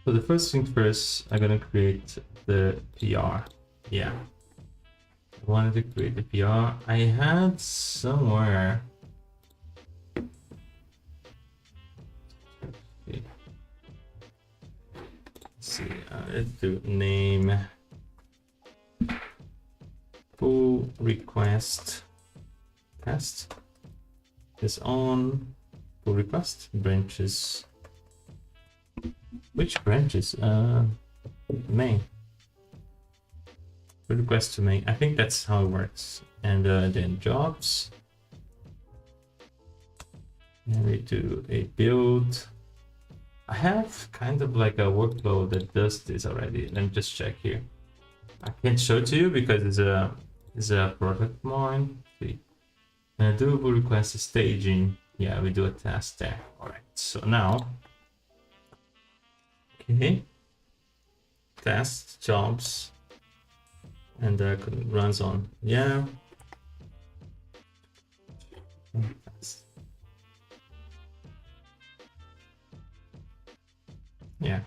So the first thing first, I'm gonna create the PR. Yeah, I wanted to create the PR. I had somewhere. Let's see, let's do name pull request test is on pull request branches. Which branches? Main. Pull request to main. I think that's how it works. And then jobs. And we do a build. I have kind of like a workflow that does this already. Let me just check here. I can't show it to you because it's a product mine. See. Do pull request staging. Yeah, we do a test there. All right. So now. Okay, test jobs, and runs on. Yeah, yeah.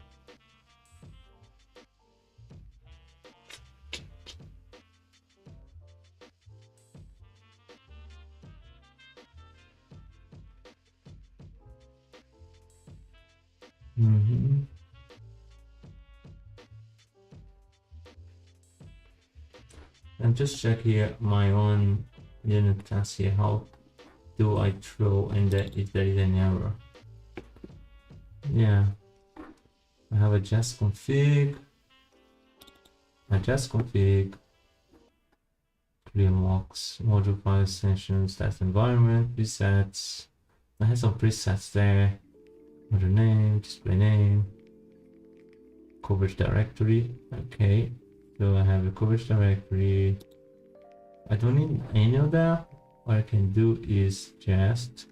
Mm-hmm. And just check here my own unit test here. How do I throw in that if there is an error? Yeah, I have a just config, clear mocks, module file extensions, test environment, presets. I have some presets there. Module name, display name, coverage directory. Okay. So I have a coverage directory. I don't need any of that. What I can do is just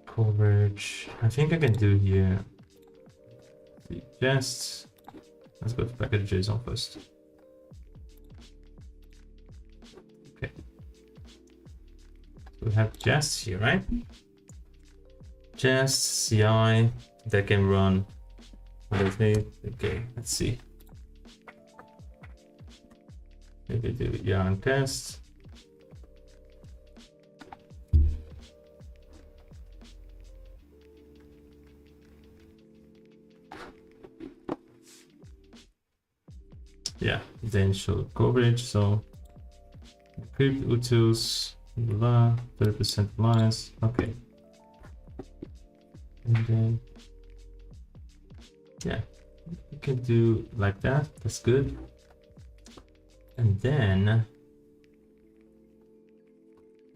coverage. I think I can do here. Just let's go to package JSON first. Okay. So we have jest here, right? Jest CI that can run. Okay, let's see. Maybe do yarn test. Yeah, then show coverage. So encrypt utils, blah, 30% minus. Okay. And then yeah, You can do like that. That's good. And then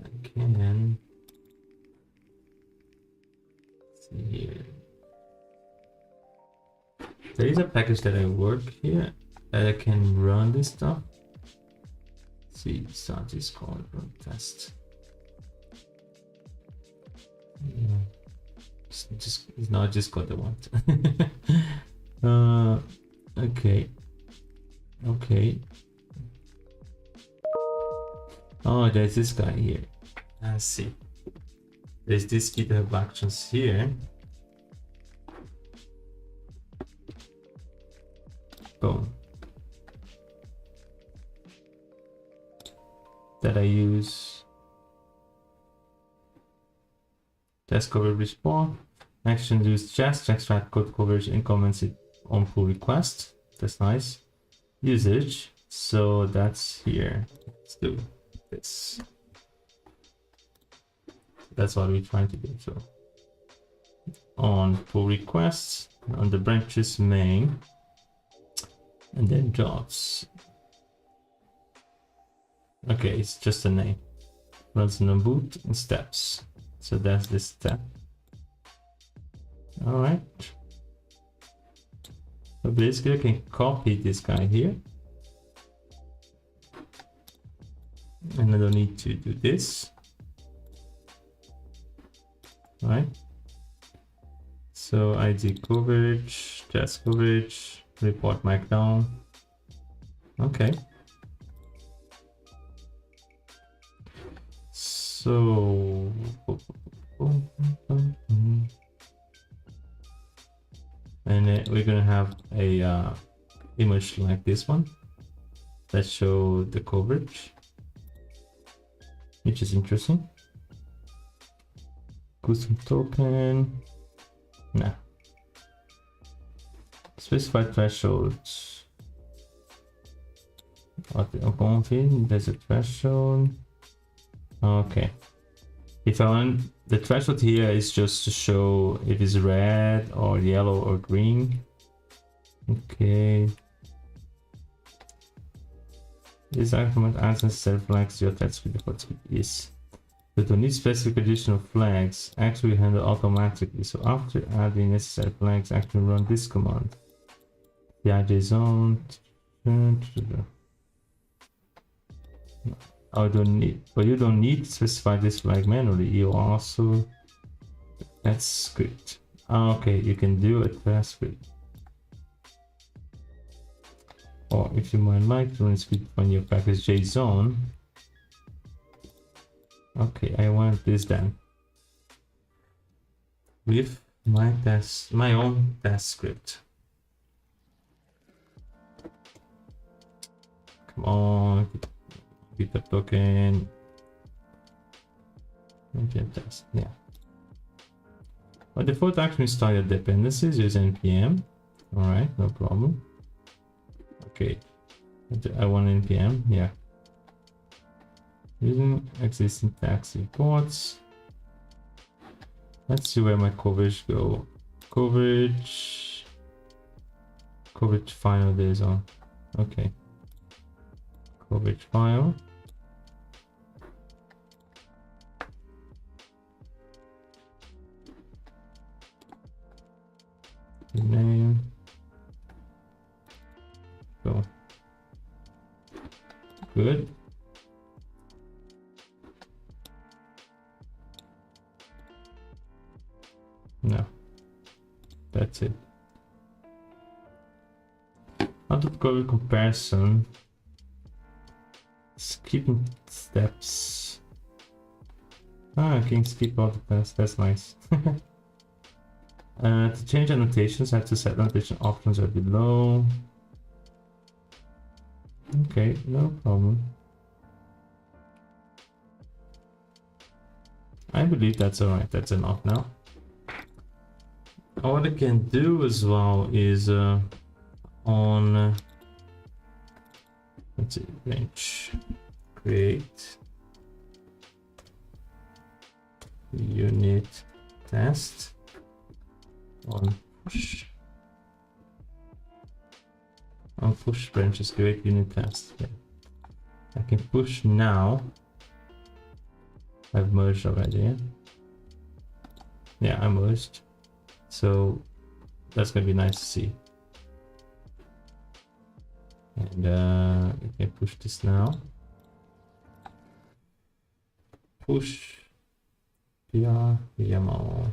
again, see here. There is a package that I work here that I can run this stuff. See, start this called run test. Yeah. It's not just got the one. Okay. Okay. Oh, there's this guy here. Let's see. There's this GitHub Actions here. Boom. That I use. Test coverage response. Action use just extract code coverage and comments it on pull request. That's nice. Usage. So that's here. Let's do this. That's what we're trying to do. So on pull requests, on the branches main, and then jobs. Okay, it's just a name. Runs in a boot and steps. So that's the step. All right. So basically I can copy this guy here. And I don't need to do this. All right. So ID coverage, test coverage, report markdown. Okay. So and we're gonna have a image like this one that show the coverage, which is interesting. Custom token, nah. Specify thresholds. There's a threshold. Okay. If I want, the threshold here is just to show if it's red or yellow or green. Okay. This argument adds necessary flags to your test with the is. You don't need specific additional flags, actually handle automatically. So after adding necessary flags, actually run this command. JSON. Oh, don't need, but you don't need to specify this flag manually. You also, that's good. Okay, you can do a test script. Or if you might like to run a script on your package JSON. Okay, I want this done with my test, my own test script. Come on. GitHub token. NPM test, yeah. By default, action is start your dependencies, use npm. All right, no problem. Okay, I want npm, yeah. Using existing tax reports. Let's see where my coverage go. Coverage file is on. Okay. Coverage file. Name. Go. Good. No. That's it. Output coverage comparison. Skipping steps. Ah, I can skip all the tests. That's nice. To change annotations, I have to set annotation options are below. Okay, no problem. I believe that's alright. That's enough now. What I can do as well is on let's see, range create unit test on push. On push branches, create unit test. Okay. I can push now. I've merged already. Yeah, yeah, I merged. So that's gonna be nice to see. And we can push this now. Push PR YAML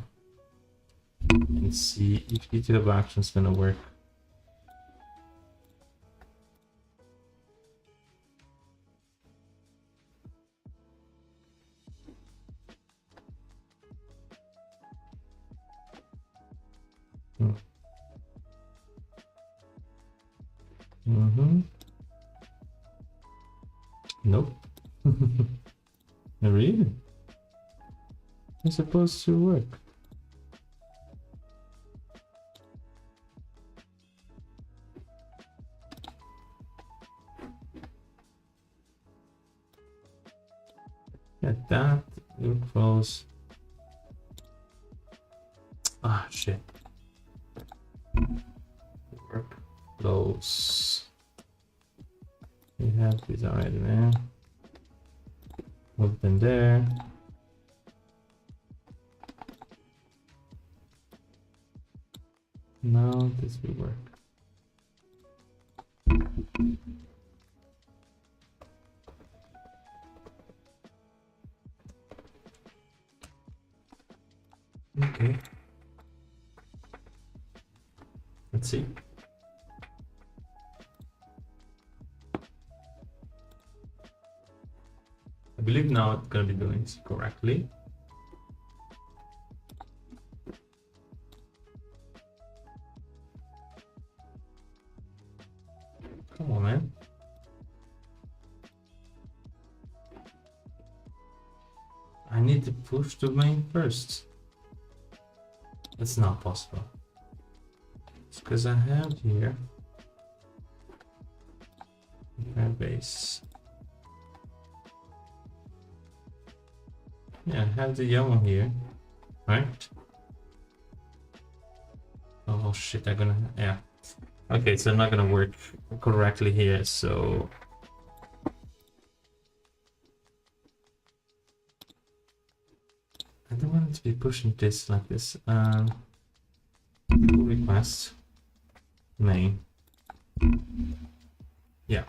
and see if GitHub action is gonna work. Nope. Really? It's supposed to work. Get that. Workflows. Ah, shit. Workflows. We have these already, man. Move them there. Now this will work. Okay. Let's see. I believe now it's gonna be doing this correctly. Come on, man. I need to push the main first. It's not possible. It's because I have here base. Yeah, I have the YAML here, right? Oh shit, I'm gonna, yeah. Okay, so I'm not gonna work correctly here, so. I don't want it to be pushing this like this. Pull request main. Yeah.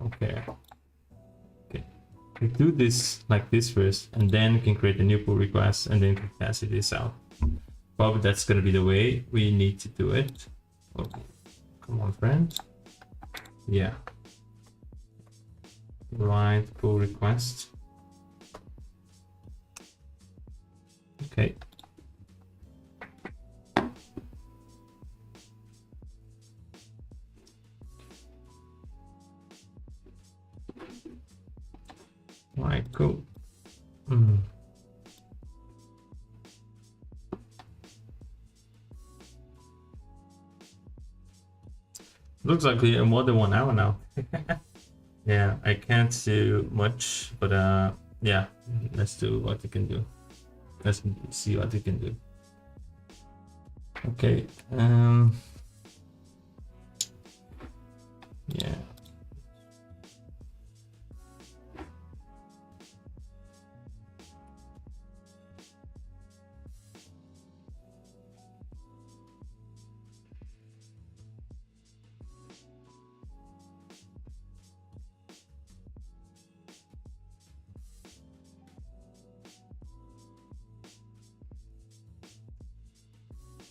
Okay. Okay. We do this like this first, and then we can create a new pull request, and then capacity this out. Probably that's gonna be the way we need to do it. Okay. Come on, friend. Yeah. Right, pull request. Okay. All right, cool. Looks like we are more than 1 hour now. Yeah, I can't do much, but yeah, let's do what we can do. Let's see what we can do. Okay. Yeah.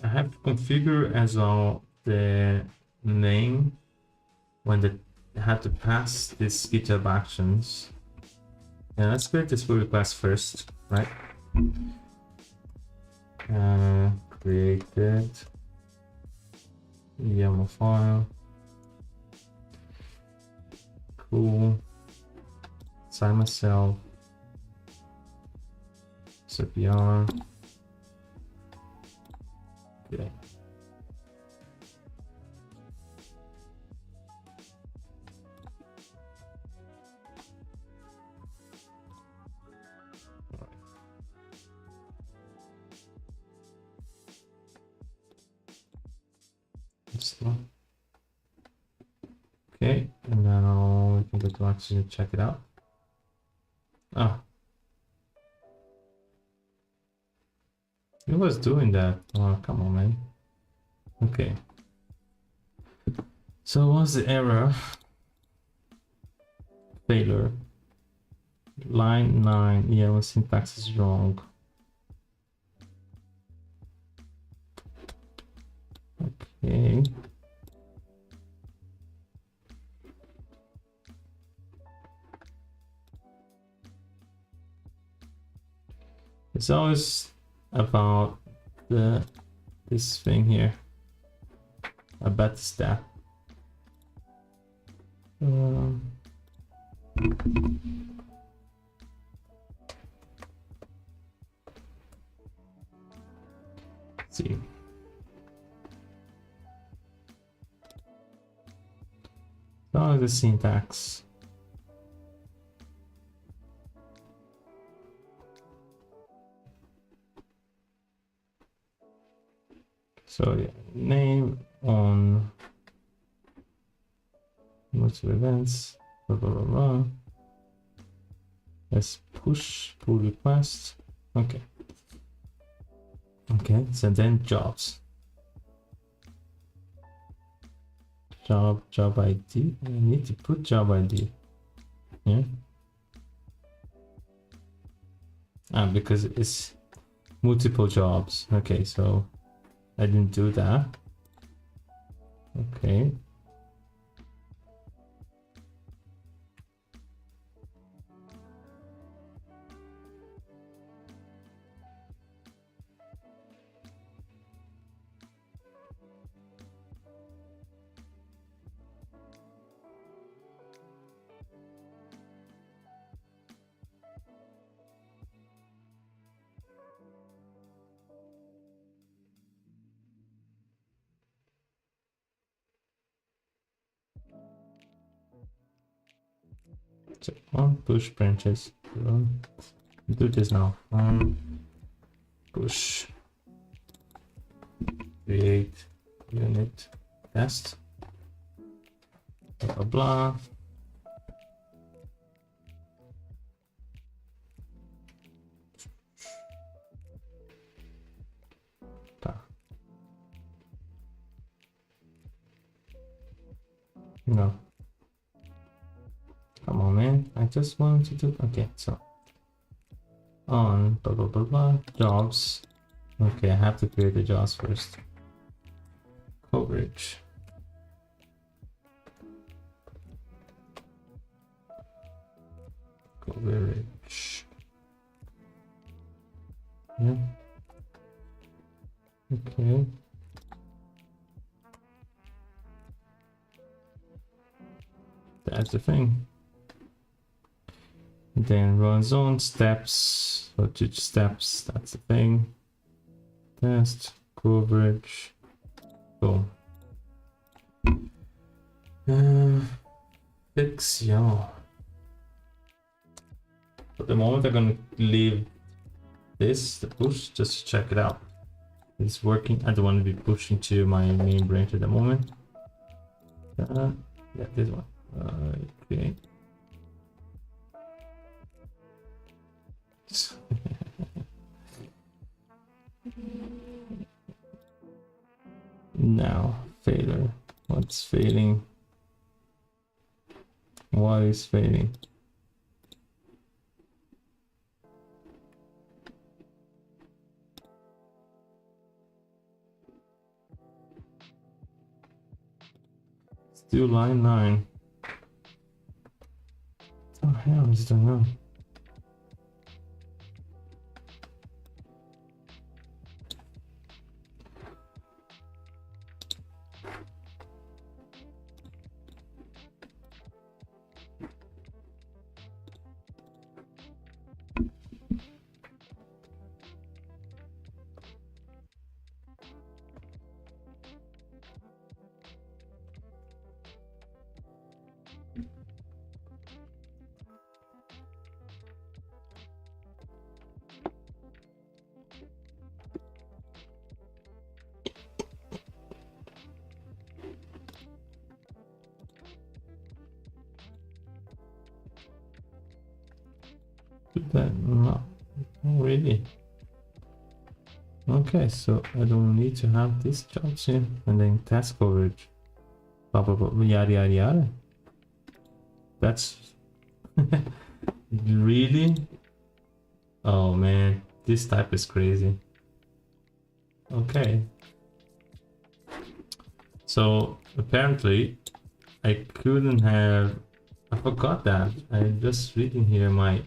I have to configure as well the name when they have to pass this GitHub actions. And let's create this pull request first, right? Created YAML file. Cool. Assign myself. CPR. Okay. It's not. going to actually check it out. Ah, it was doing that. Oh, come on, man. Okay. So what's the error? Failure. Line 9. Yeah, when syntax is wrong. Okay. It's always about this thing here. I bet it's that. Let's see. Oh, the syntax. So yeah, name on multiple events, blah, blah, blah, blah. Let's push pull request. Okay. Okay, so then jobs. Job ID. I need to put job ID. Yeah. Because it's multiple jobs. Okay, so I didn't do that. Okay. So on push branches. Do this now. Push create unit test. Blah blah blah. No. Come on, man. I just wanted to do. Okay, so on blah blah blah blah jobs. Okay, I have to create the jobs first. Coverage. Coverage. Yeah. Okay. That's the thing. Then run zone steps. So two steps. That's the thing. Test coverage. Boom. Fix y'all. For the moment, I'm gonna leave this the push just to check it out. It's working. I don't want to be pushing to my main branch at the moment. Yeah, this one. Okay. Now, failure. What's failing? What is failing? Still line 9. What the hell is going on? That not really. Okay, so I don't need to have these jobs here, and then task coverage, blah blah blah, yada yada yada. That's really. Oh man, this type is crazy. Okay. So apparently I couldn't have, I forgot that. I'm just reading here my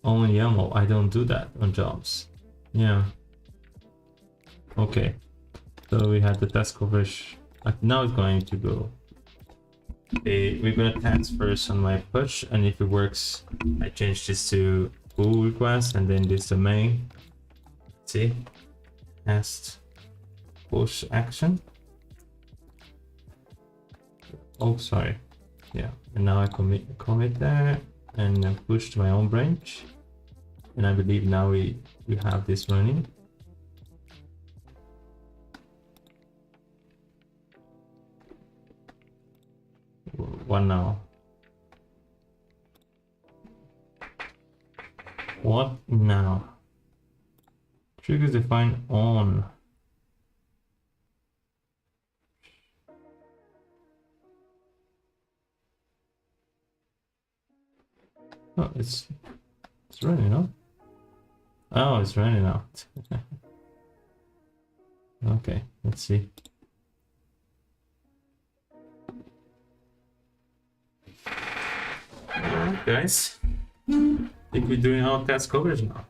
own YAML. I don't do that on jobs. Yeah. Okay. So we had the task coverage. Now it's going to go. Okay, we're gonna test first on my push, and if it works, I change this to pull request and then this domain. See? Test push action. Oh, sorry. Yeah, and now I commit there and then push to my own branch. And I believe now we have this running. What now? What now? Triggers define on. Oh, it's running, no? Oh, it's running out. Okay, let's see. Alright, guys. I think we're doing our task coverage now.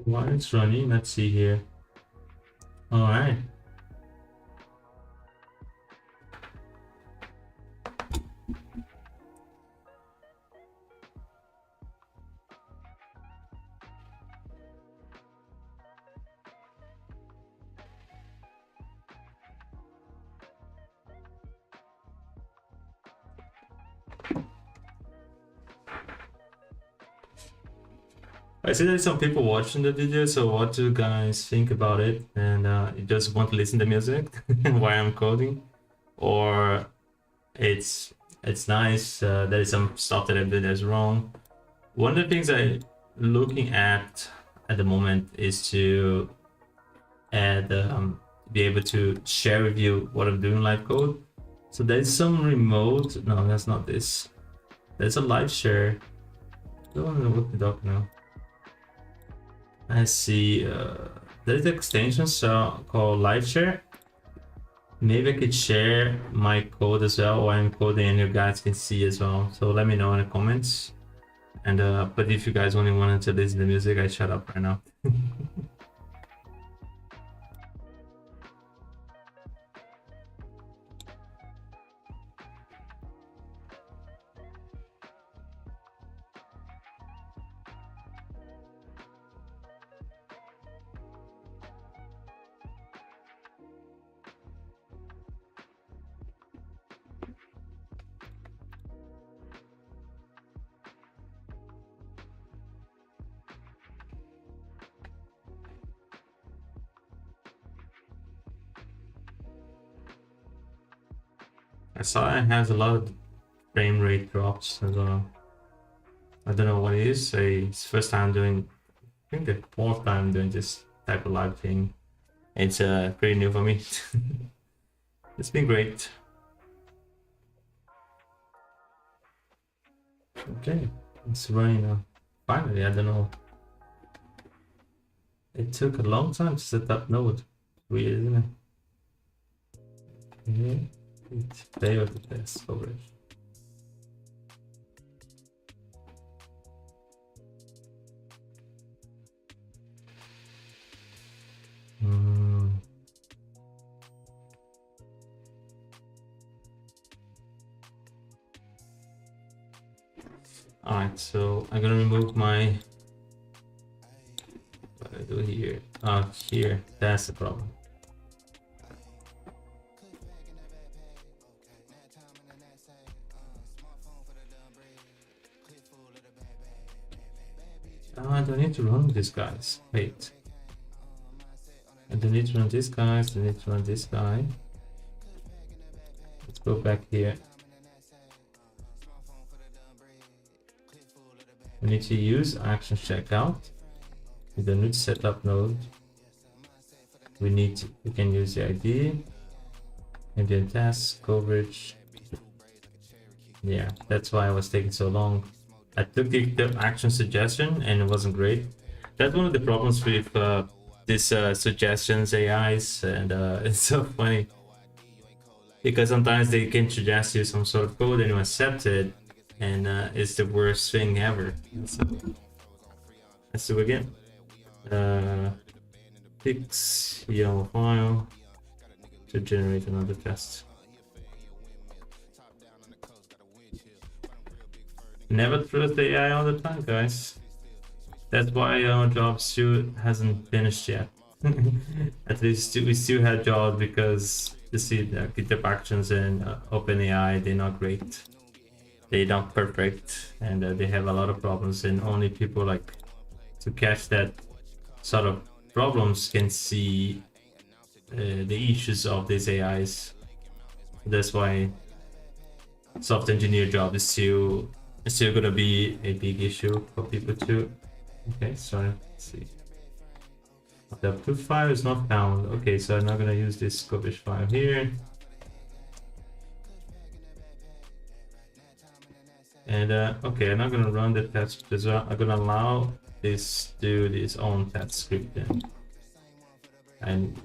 While it's running, let's see here. Alright. I see there's some people watching the video, so what do you guys think about it? And you just want to listen to music while I'm coding, or it's nice. There is some stuff that I did that's wrong. One of the things I'm looking at the moment is to add be able to share with you what I'm doing live code. So there's some remote. No, that's not this. There's a live share. I don't know what the doc now. I see there's an extension called live share. Maybe I could share my code as well while I'm coding and you guys can see as well. So let me know in the comments. And but if you guys only wanted to listen to music, I shut up right now. I saw it has a lot of frame rate drops as well. I don't know what it is. It's first time doing, I think the fourth time doing this type of live thing. It's pretty new for me. It's been great. Okay, it's running now. Finally, I don't know. It took a long time to set up Node. Weird, isn't it? Okay. It failed the test coverage. Alright, so I'm gonna remove my, what do I do here? Oh, here, that's the problem. Oh, I don't need to run this, guys. Wait. I don't need to run this guy, I need to run this guy. Let's go back here. We need to use action checkout. We don't need setup node. We can use the ID and then task coverage. Yeah, that's why I was taking so long. I took the action suggestion and it wasn't great. That's one of the problems with these suggestions AIs, and it's so funny because sometimes they can suggest you some sort of code and you accept it, and it's the worst thing ever. So let's do it again. Fix YAML file to generate another test. Never trust the AI all the time, guys. That's why our job still hasn't finished yet. At least we still have jobs because you see the GitHub Actions and openAI, they're not great. They're not perfect, and they have a lot of problems, and only people like to catch that sort of problems can see the issues of these AIs. That's why software engineer job is still gonna be a big issue for people too. Okay, sorry, let's see. The approved file is not found. Okay, so I'm not gonna use this coverage file here. And okay, I'm not gonna run the test as well. I'm gonna allow this to do its own test script then. And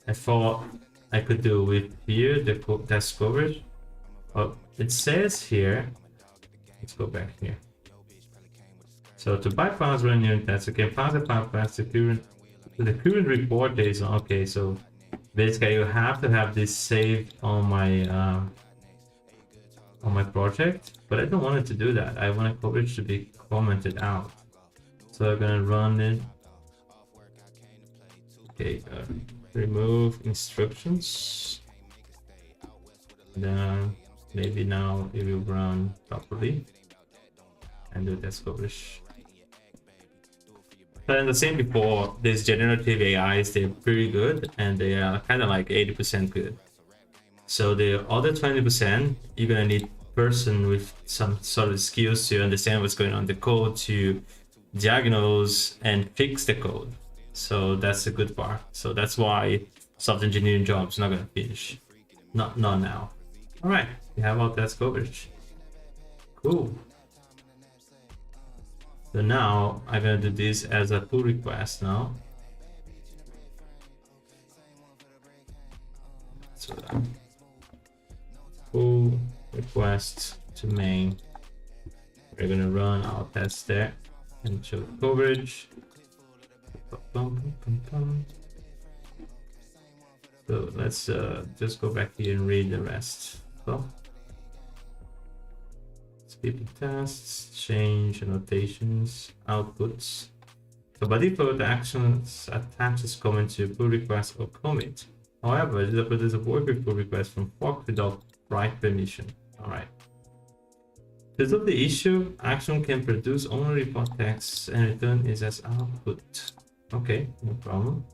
I thought I could do with here the test coverage. Oh, it says here. Let's go back here. So to bypass run unit tests, okay, pass the bypass the current report days. Okay, so basically you have to have this saved on my project, but I don't want it to do that. I want coverage to be commented out. So I'm gonna run it. Okay, remove instructions. Then maybe now it will run properly and do test coverage. But as I said before, these generative AIs, they're pretty good and they are kind of like 80% good. So the other 20%, you're gonna need a person with some sort of skills to understand what's going on in the code, to diagnose and fix the code. So that's the good part. So that's why software engineering jobs not gonna finish. Not now. All right, we have our test coverage. Cool. So now I'm gonna do this as a pull request now. So pull request to main. We're gonna run our test there and show coverage. So let's just go back here and read the rest. So speed tests, change annotations, outputs. So by default, the actions attaches comment to pull request or commit. However, there's a work with pull request from fork without write permission. All right. To resolve the issue, action can produce only report text and return is as output. Okay, no problem.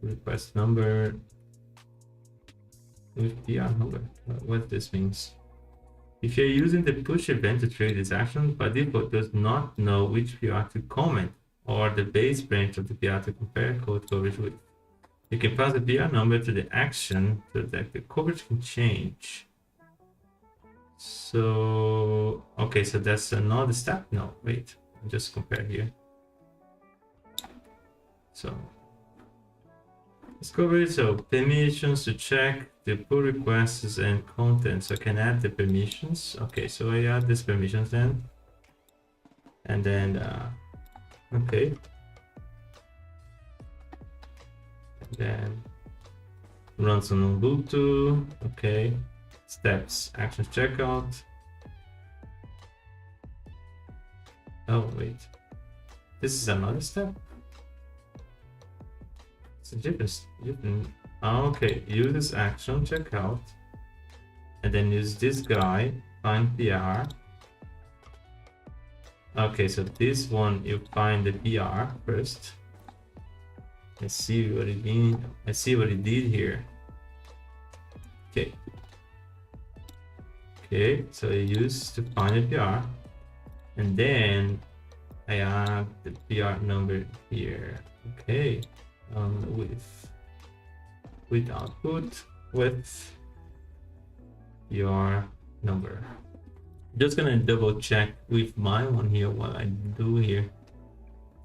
Request number with PR number. What this means? If you're using the push event to trigger this action, by default does not know which PR to comment or the base branch of the PR to compare code coverage with. You can pass the PR number to the action so that the coverage can change. So, okay, so that's another step. No, wait, I'll just compare here. So discovery, so permissions to check the pull requests and content. So I can add the permissions. Okay, so I add these permissions then, and then okay, and then runs on Ubuntu. Okay, steps, actions checkout. Oh wait, this is another step. It's a different. Okay, use this action checkout, and then use this guy find PR. Okay, so this one you find the PR first, I see what it mean. I see what it did here. Okay. Okay, so I use to find a PR, and then I add the PR number here. Okay, with output with your number. Just gonna double check with my one here what I do here.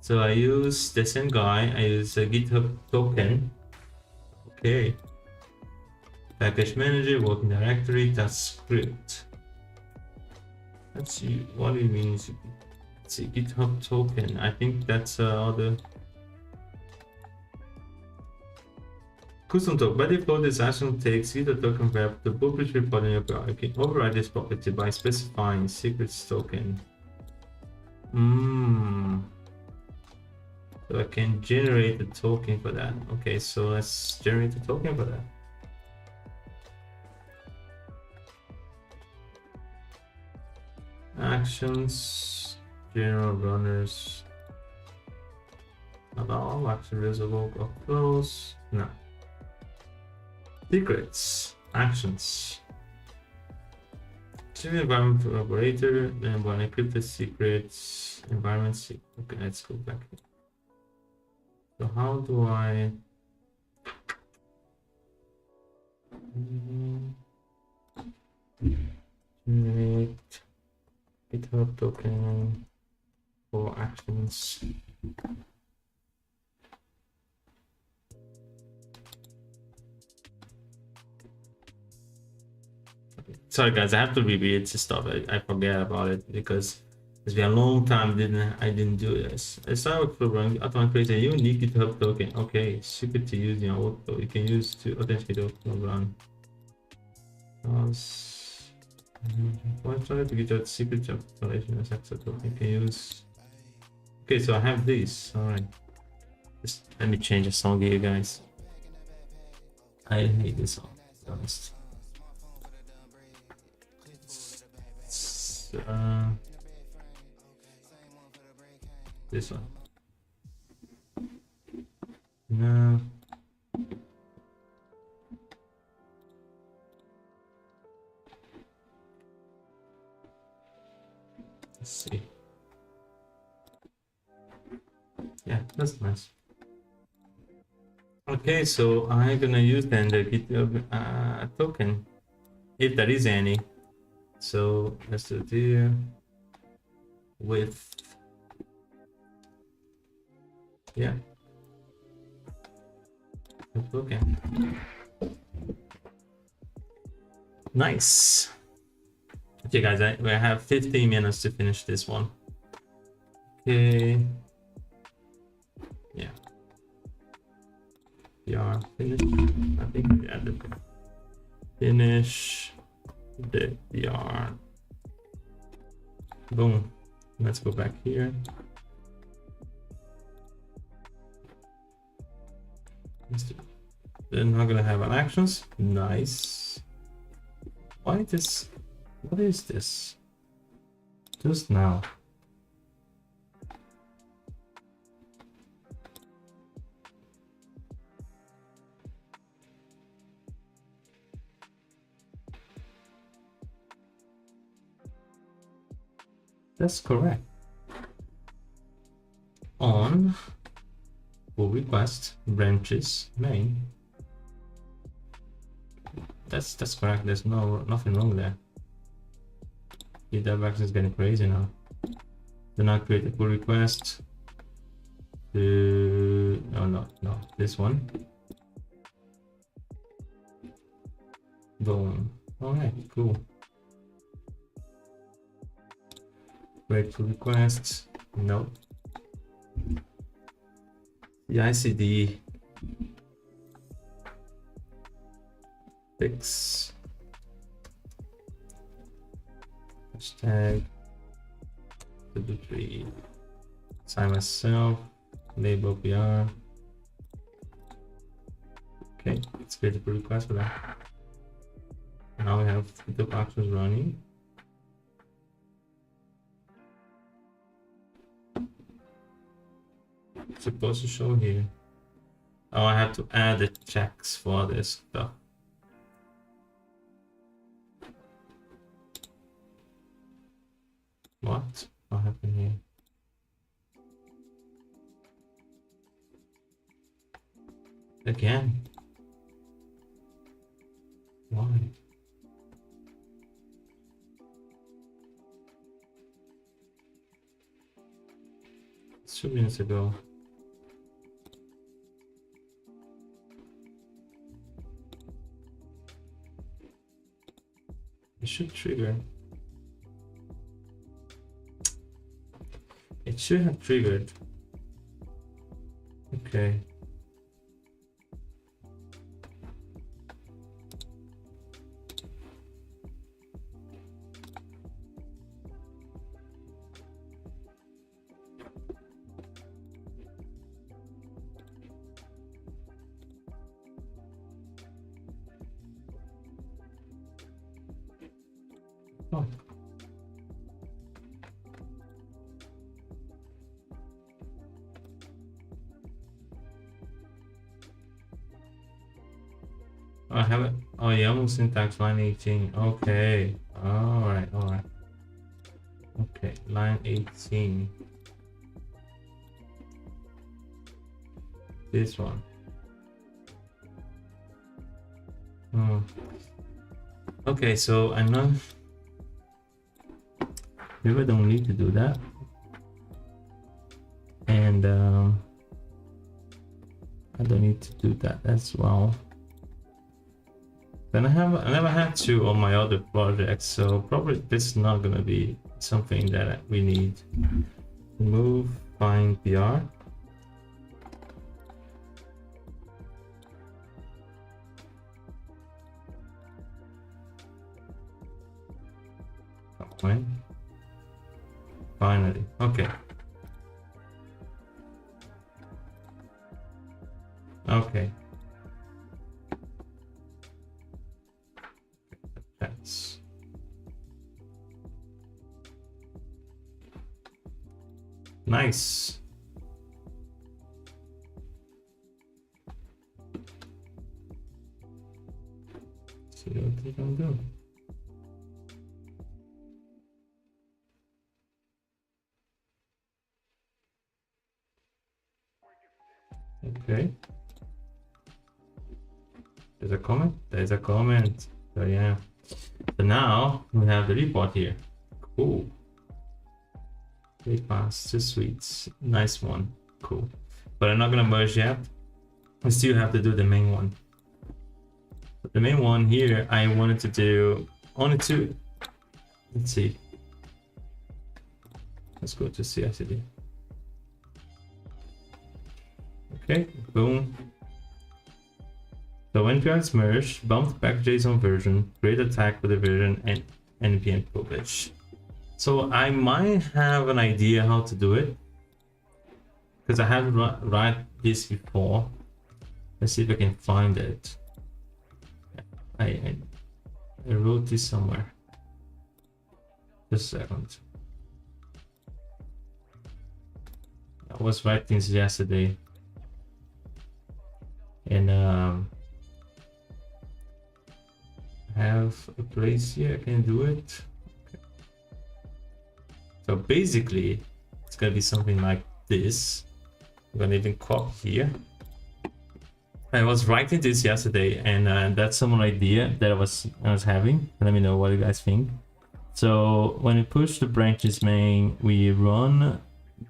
So I use the same guy. I use a GitHub token. Okay. Package manager, working directory, that's script. Let's see what it means. Let's see, GitHub token. I think that's other custom token. By default, this action takes GitHub token wrap the publish report in your browser. You can override this property by specifying secrets token. So I can generate the token for that. Okay, so let's generate the token for that. Actions, general runners. Not all action resolve or close. No. Secrets, actions. Choose environment for operator, then one encrypted secrets, environment secret. Okay, let's go back here. So how do I generate GitHub token for actions? Sorry guys, I have to reread this stuff. I forget about it because it's been a long time I didn't do this. I start with program automatically create a unique GitHub token. Okay, secret to use in your workflow. You can use to authenticate the workflow run. Why try to get that secret of installation as acceptable? You can use. Okay, so I have this. Alright. Just let me change the song here, guys. I hate this song, to be honest. This one. No. Let's see. Yeah, that's nice. Okay, so I'm gonna use then the GitHub token, if there is any. So let's do there with, yeah, okay, nice. Okay guys, we have 15 minutes to finish this one. Okay, yeah, we are finished. I think we added finish the VR. Boom. Let's go back here. They're not gonna have an actions. Nice. Why this? What is this? Just now. That's correct. On pull request branches main. That's correct. There's nothing wrong there. GitHub Actions is getting crazy now. Do not create a pull request. No, this one. Boom. Alright, cool. Wait for requests. No. The ICD fix hashtag 3 sign myself label PR. Okay, let's create a pull request for that. Now we have the actions running. Supposed to show here. Oh, I have to add the checks for this stuff. What happened here? Again? Why? 2 minutes ago. It should trigger. It should have triggered. Okay. Oh. I have it. Oh, YAML syntax line 18. Okay. Alright. Okay, line 18. This one. Okay, so I know maybe I don't need to do that. And I don't need to do that as well. Then I never had to on my other projects, so probably this is not gonna be something that we need. Remove find PR. Okay. Finally, okay. Okay. That's nice. See what they can do. Okay. There's a comment? There's a comment. So yeah. So now we have the report here. Cool. Great pass, just sweets. Nice one. Cool. But I'm not gonna merge yet. We still have to do the main one. But the main one here, I wanted to do only two. Let's see. Let's go to CI/CD. Okay, boom. So when parents merge, bump the package.json version, create a tag for the version, and npm publish. So I might have an idea how to do it, because I had to write this before. Let's see if I can find it. I wrote this somewhere. Just a second. I was writing this yesterday. And I have a place here I can do it. Okay. So basically it's gonna be something like this. I'm gonna even copy here. I was writing this yesterday, and that's some idea that I was having. Let me know what you guys think. So when we push the branches main, we run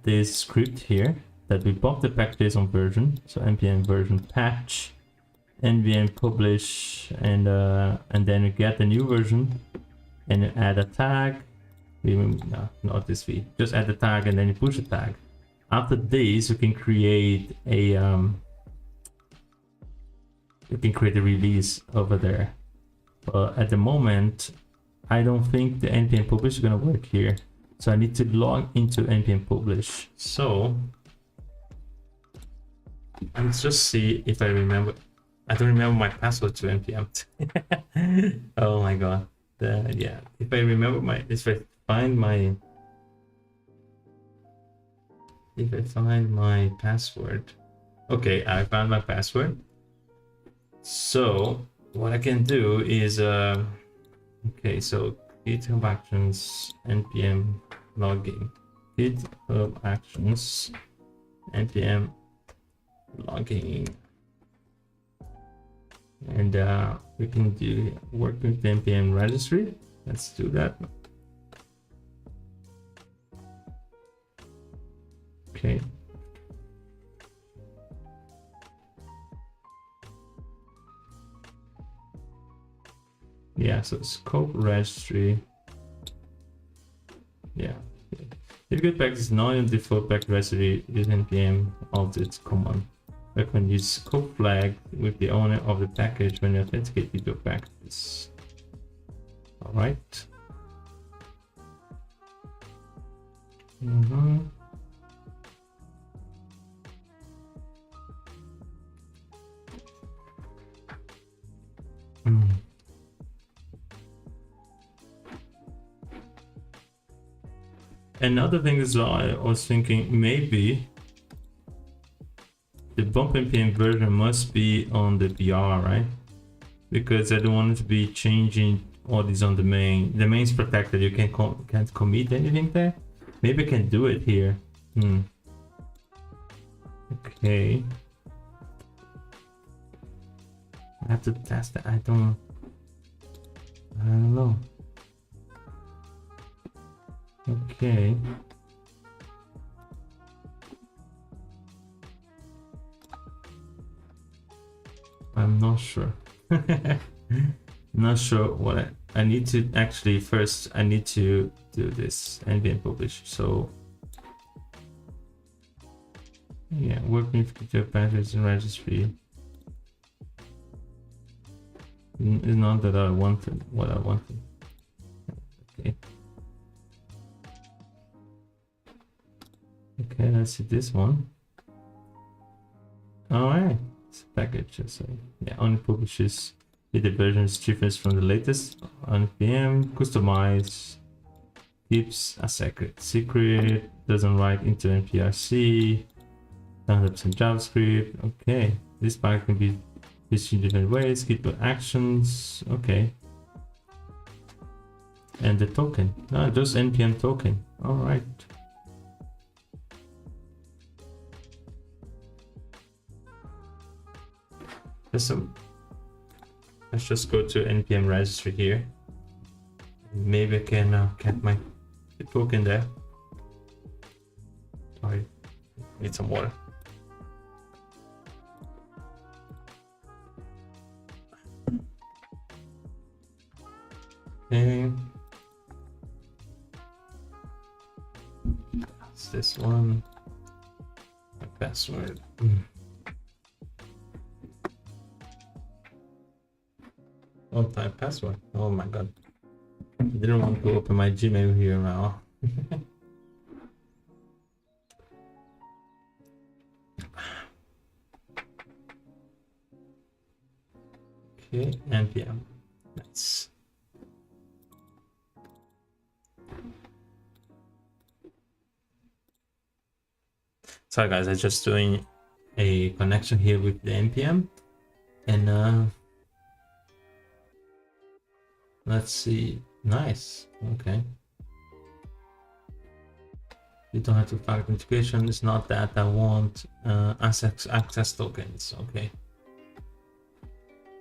this script here that we pop the package.json version. So npm version patch, npm publish, and then we get the new version and add a tag. No, not this v. Just add the tag and then you push the tag. After this, you can create a release over there. But at the moment, I don't think the npm publish is gonna work here. So I need to log into npm publish. So let's just see if I remember. I don't remember my password to npm. Oh my god. Yeah. If I remember if I find my password, Okay, I found my password. So what I can do is okay, so GitHub Actions npm login, GitHub Actions npm login, and we can do work with the npm registry. Let's do that. Okay. Yeah, so scope registry. Yeah. If you get back this non-default package registry, use npm alt its command. Recommend use scope flag with the owner of the package when you authenticate with your packages. All right. Another thing is I was thinking maybe the bump npm version must be on the PR, right? Because I don't want it to be changing all these on the main. The main is protected. You can't commit anything there. Maybe I can do it here. Okay. I have to test it. I don't know. Okay. I'm not sure. Not sure what I need to actually first. I need to do this npm publish. So yeah, working with your patterns and registry. It's not that I wanted what I wanted. Okay. Okay, let's see this one. All right, it's a package. So yeah, only publishes if the version is different from the latest on npm. Customize, keeps a secret, doesn't write into nprc, download some JavaScript. Okay, this package can be used in different ways. GitHub Actions. Okay, and the token. Just npm token. All right. Let's just go to npm registry here. Maybe I can get my token there. Sorry, need some water. Okay. It's this one. My password. One time password. Oh my god. I didn't want to open my Gmail here now. Okay, npm. Nice. Sorry guys, I'm just doing a connection here with the npm, and let's see. Nice. Okay. You don't have to file integration. It's not that I want access tokens. Okay.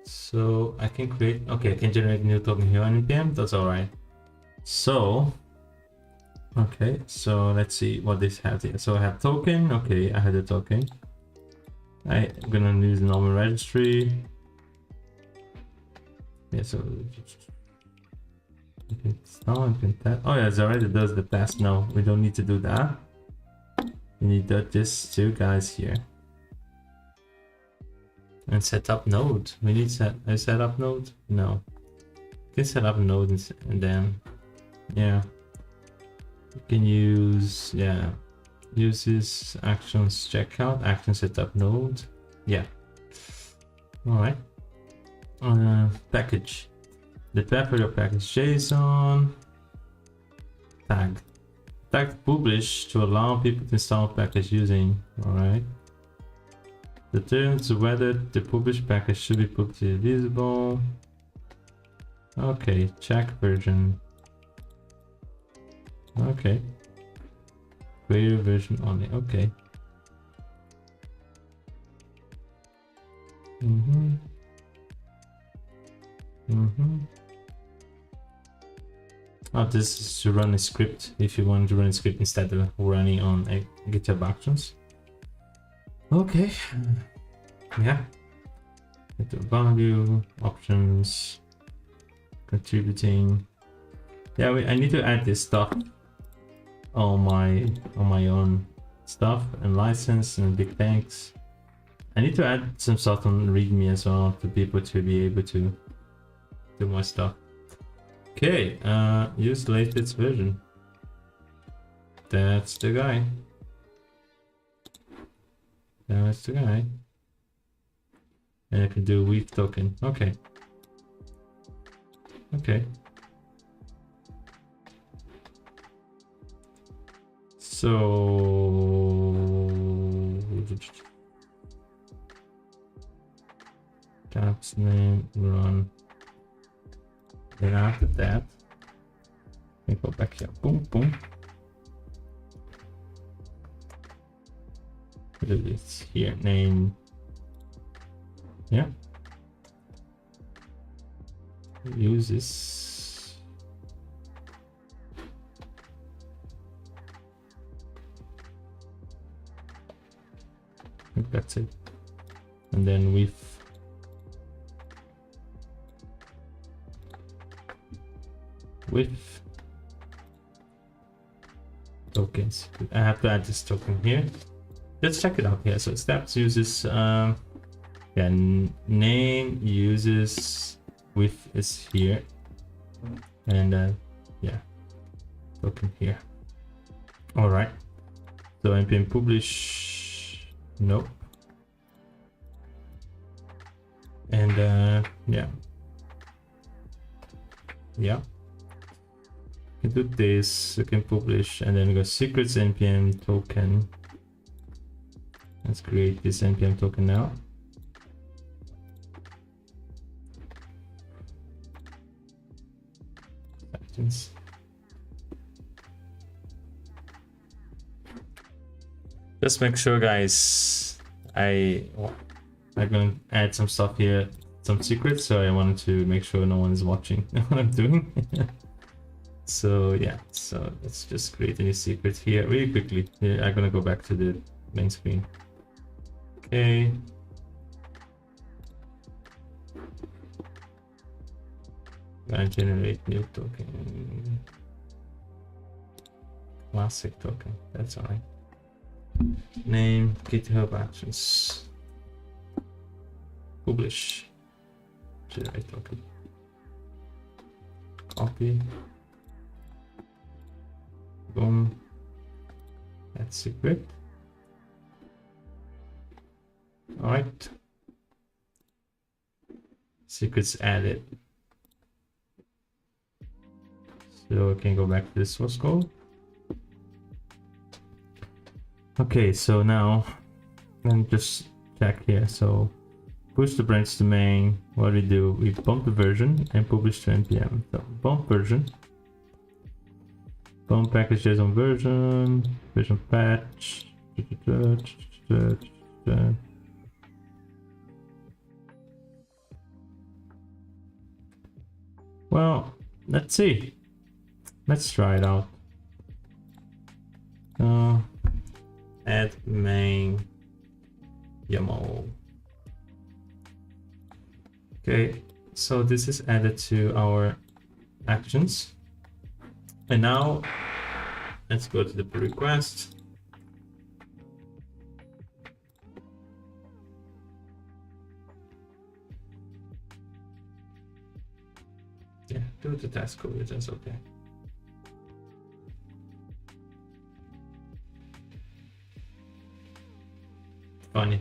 So I can create. Okay, I can generate new token here on npm. That's all right. So. Okay, so let's see what this has here. So I have token. Okay, I had a token. I'm gonna use the normal registry. Yeah, so oh yeah, it already does the test. No, we don't need to do that. We need just two guys here. And set up node. We need a set up node. No, you can set up node and then yeah. You can use, yeah, use this actions checkout, action setup node. Yeah. All right. Package. The type of your package JSON. Tag. Tag publish to allow people to install package using. All right. Determines whether the published package should be publicly visible. Okay, check version. Okay. Creator version only. Okay. Oh, this is to run a script if you want to run a script instead of running on a GitHub Actions. Okay. Yeah. Get the value, options, contributing. Yeah, I need to add this stuff on my own stuff and license and big thanks. I need to add some stuff on README as well for people to be able to do my stuff. Okay, use latest version. That's the guy. That's the guy. And I can do weave token. Okay. Okay. So tabs name run. Then after that, we go back here. Boom, boom. Put this here. Name. Yeah. Use this. I think that's it. And then with tokens. I have to add this token here. Let's check it out here. So steps uses yeah, name uses with is here, and yeah, token here. All right. So npm publish, nope. And yeah, yeah. You can do this. You can publish, and then go secrets npm token. Let's create this npm token now. Actions. Just make sure, guys. I'm gonna add some stuff here, some secrets. So I wanted to make sure no one is watching what I'm doing. So yeah, so let's just create a new secret here really quickly. Yeah, I'm gonna go back to the main screen. Okay. And generate new token. Classic token. That's alright. Name GitHub Actions. Publish. Generate token. Copy. Boom. That's secret. All right. Secrets added. So I can go back to the source code. Okay, so now let me just check here. So push the branch to main. What do we do? We bump the version and publish to npm. So bump version. Bump package JSON version patch. Well, let's see. Let's try it out. Add main YAML. Okay, so this is added to our actions. And now let's go to the pull request. Yeah, do the task code, that's okay. Funny.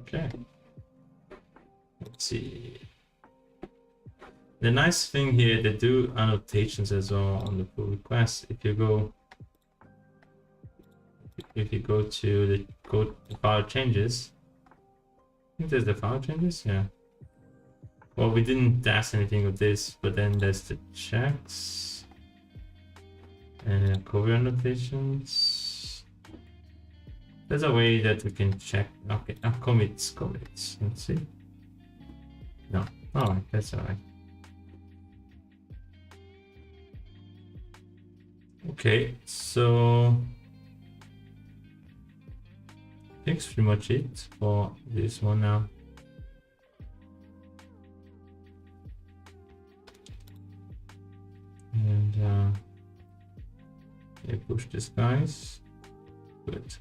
Okay. Let's see. The nice thing here, they do annotations as well on the pull request. If you go to the code file changes, I think there's the file changes, yeah. Well, we didn't test anything with this, but then there's the checks and cover annotations. There's a way that we can check. Okay, commits. Let's see. No, all right, that's all right. Okay, so I think it's pretty much it for this one now. And yeah, push this guys. Good.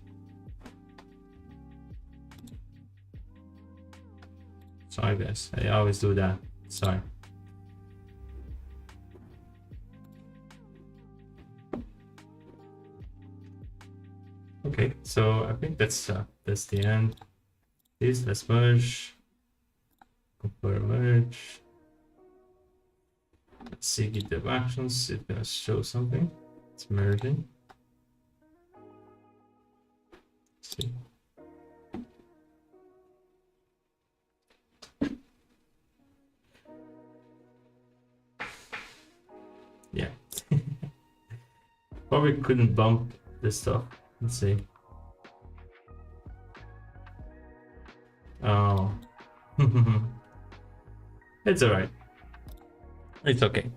Sorry guys, I always do that. Sorry. Okay, so I think that's the end. Let's merge. Compare merge. Let's see GitHub Actions. It's gonna show something. It's merging. Let's see. Yeah. Probably couldn't bump this stuff. Let's see. Oh. It's alright. It's okay.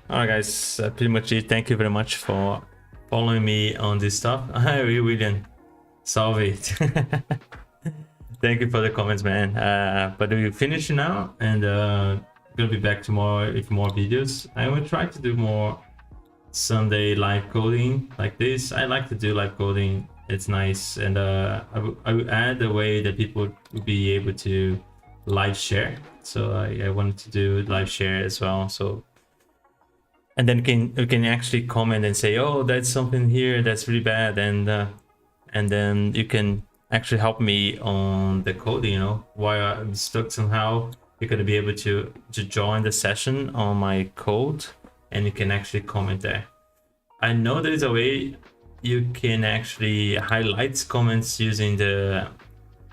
Alright guys, pretty much it. Thank you very much for following me on this stuff. We can solve it. Thank you for the comments, man. But we finish now, and gonna be back tomorrow with more videos. I will try to do more Sunday live coding like this. I like to do live coding. It's nice, and I will add a way that people will be able to live share. So I wanted to do live share as well. So, and then you can actually comment and say, oh, that's something here that's really bad, and then you can actually help me on the coding. You know, while I'm stuck somehow, you're gonna be able to join the session on my code, and you can actually comment there. I know there's a way you can actually highlight comments using the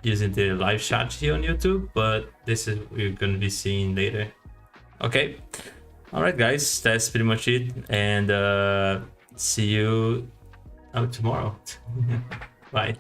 live chat here on YouTube, but this is we're going to be seeing later. Okay, all right guys, that's pretty much it, and see you out tomorrow. Bye.